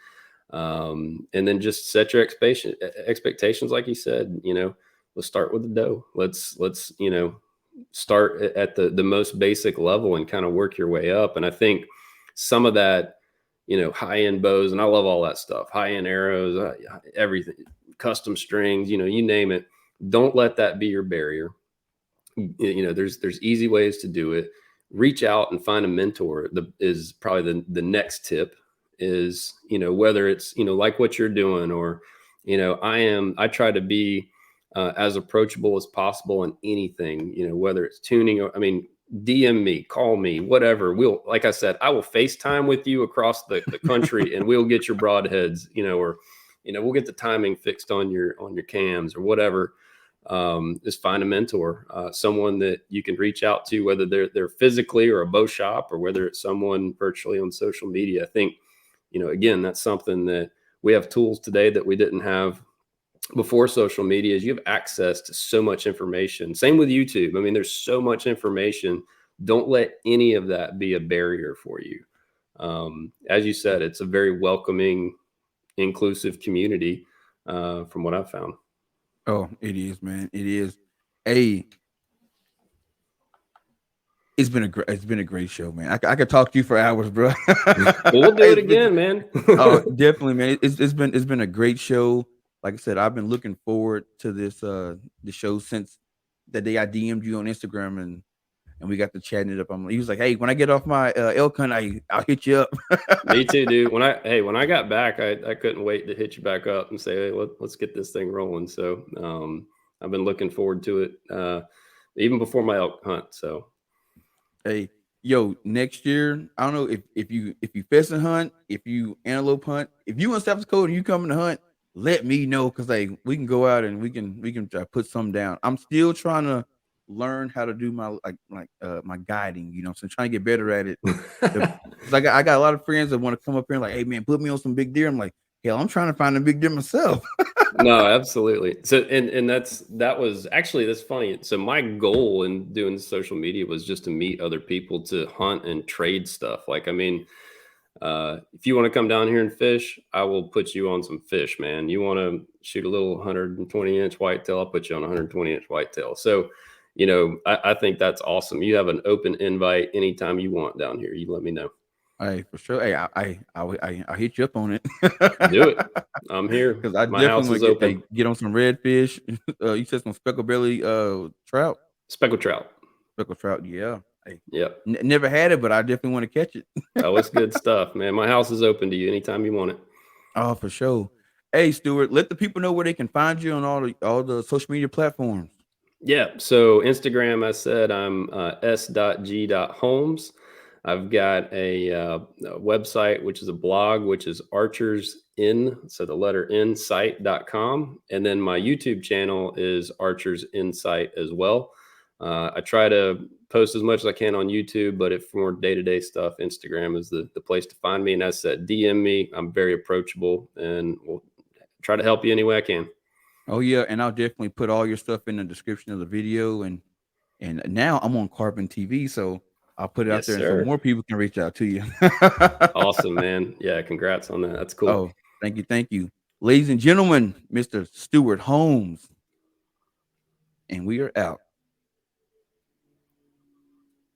And then just set your expectations, like you said. Let's start with the dough. Let's start at the most basic level and kind of work your way up. And I think some of that, high end bows, and I love all that stuff, high end arrows, everything, custom strings, you name it. Don't let that be your barrier. There's easy ways to do it. Reach out and find a mentor. Is probably the next tip. Is, whether it's, like what you're doing, or, I try to be as approachable as possible in anything, whether it's tuning or, I mean, DM me, call me, whatever. Like I said, I will FaceTime with you across the country and we'll get your broadheads, or, we'll get the timing fixed on your cams or whatever. Just find a mentor, someone that you can reach out to, whether they're physically or a bow shop, or whether it's someone virtually on social media. I think, again, that's something that we have tools today that we didn't have before social media. Is you have access to so much information. Same with YouTube. I mean, there's so much information. Don't let any of that be a barrier for you. As you said, it's a very welcoming, inclusive community, from what I've found. Oh, it is, man. It is. Hey, it's been a great show, man. I could talk to you for hours, bro. Well, we'll do it It's been again, man. Oh, definitely, man. It's been a great show. Like I said, I've been looking forward to this the show since the day I DM'd you on Instagram and we got to chatting it up. He was like, "Hey, when I get off my elk hunt, I'll hit you up." Me too, dude. When I got back, I couldn't wait to hit you back up and say, hey, let's get this thing rolling. So, I've been looking forward to it, even before my elk hunt. So Hey, Yo, next year, I don't know if you pheasant hunt, if you antelope hunt, if you in South Dakota and you coming to hunt, let me know because like we can go out and we can try to put some down. I'm still trying to learn how to do my my guiding. So I'm trying to get better at it. Because I got a lot of friends that want to come up here and like, hey man, put me on some big deer. I'm like, hell, I'm trying to find a big deer myself. No, absolutely. So, and that was actually, that's funny. So my goal in doing social media was just to meet other people to hunt and trade stuff. Like, I mean, if you want to come down here and fish, I will put you on some fish, man. You want to shoot a little 120-inch whitetail, I'll put you on a 120-inch whitetail. So, I think that's awesome. You have an open invite anytime you want down here. You let me know. Hey, for sure. Hey, I hit you up on it. Do it. I'm here. Because I My definitely house want is to open. get on some redfish. You said some speckle belly trout. Speckled trout. Speckle trout, yeah. Hey, Yep. never had it, but I definitely want to catch it. Oh, it's good stuff, man. My house is open to you anytime you want it. Oh, for sure. Hey, Stuart, let the people know where they can find you on all the social media platforms. Yeah. So Instagram, I said I'm s.g.holmes. I've got a website, which is a blog, which is archers in, so the letter insight.com. And then my YouTube channel is Archers Insight as well. I try to post as much as I can on YouTube, but if for more day-to-day stuff, Instagram is the place to find me. And as I said, DM me. I'm very approachable and we'll try to help you any way I can. Oh yeah, and I'll definitely put all your stuff in the description of the video. And now I'm on Carbon TV, so I'll put it out Yes, there, and so sir. more people can reach out to you. Awesome, man. Yeah, congrats on that. That's cool. Oh, thank you, ladies and gentlemen, Mr. Stuart Holmes, and we are out.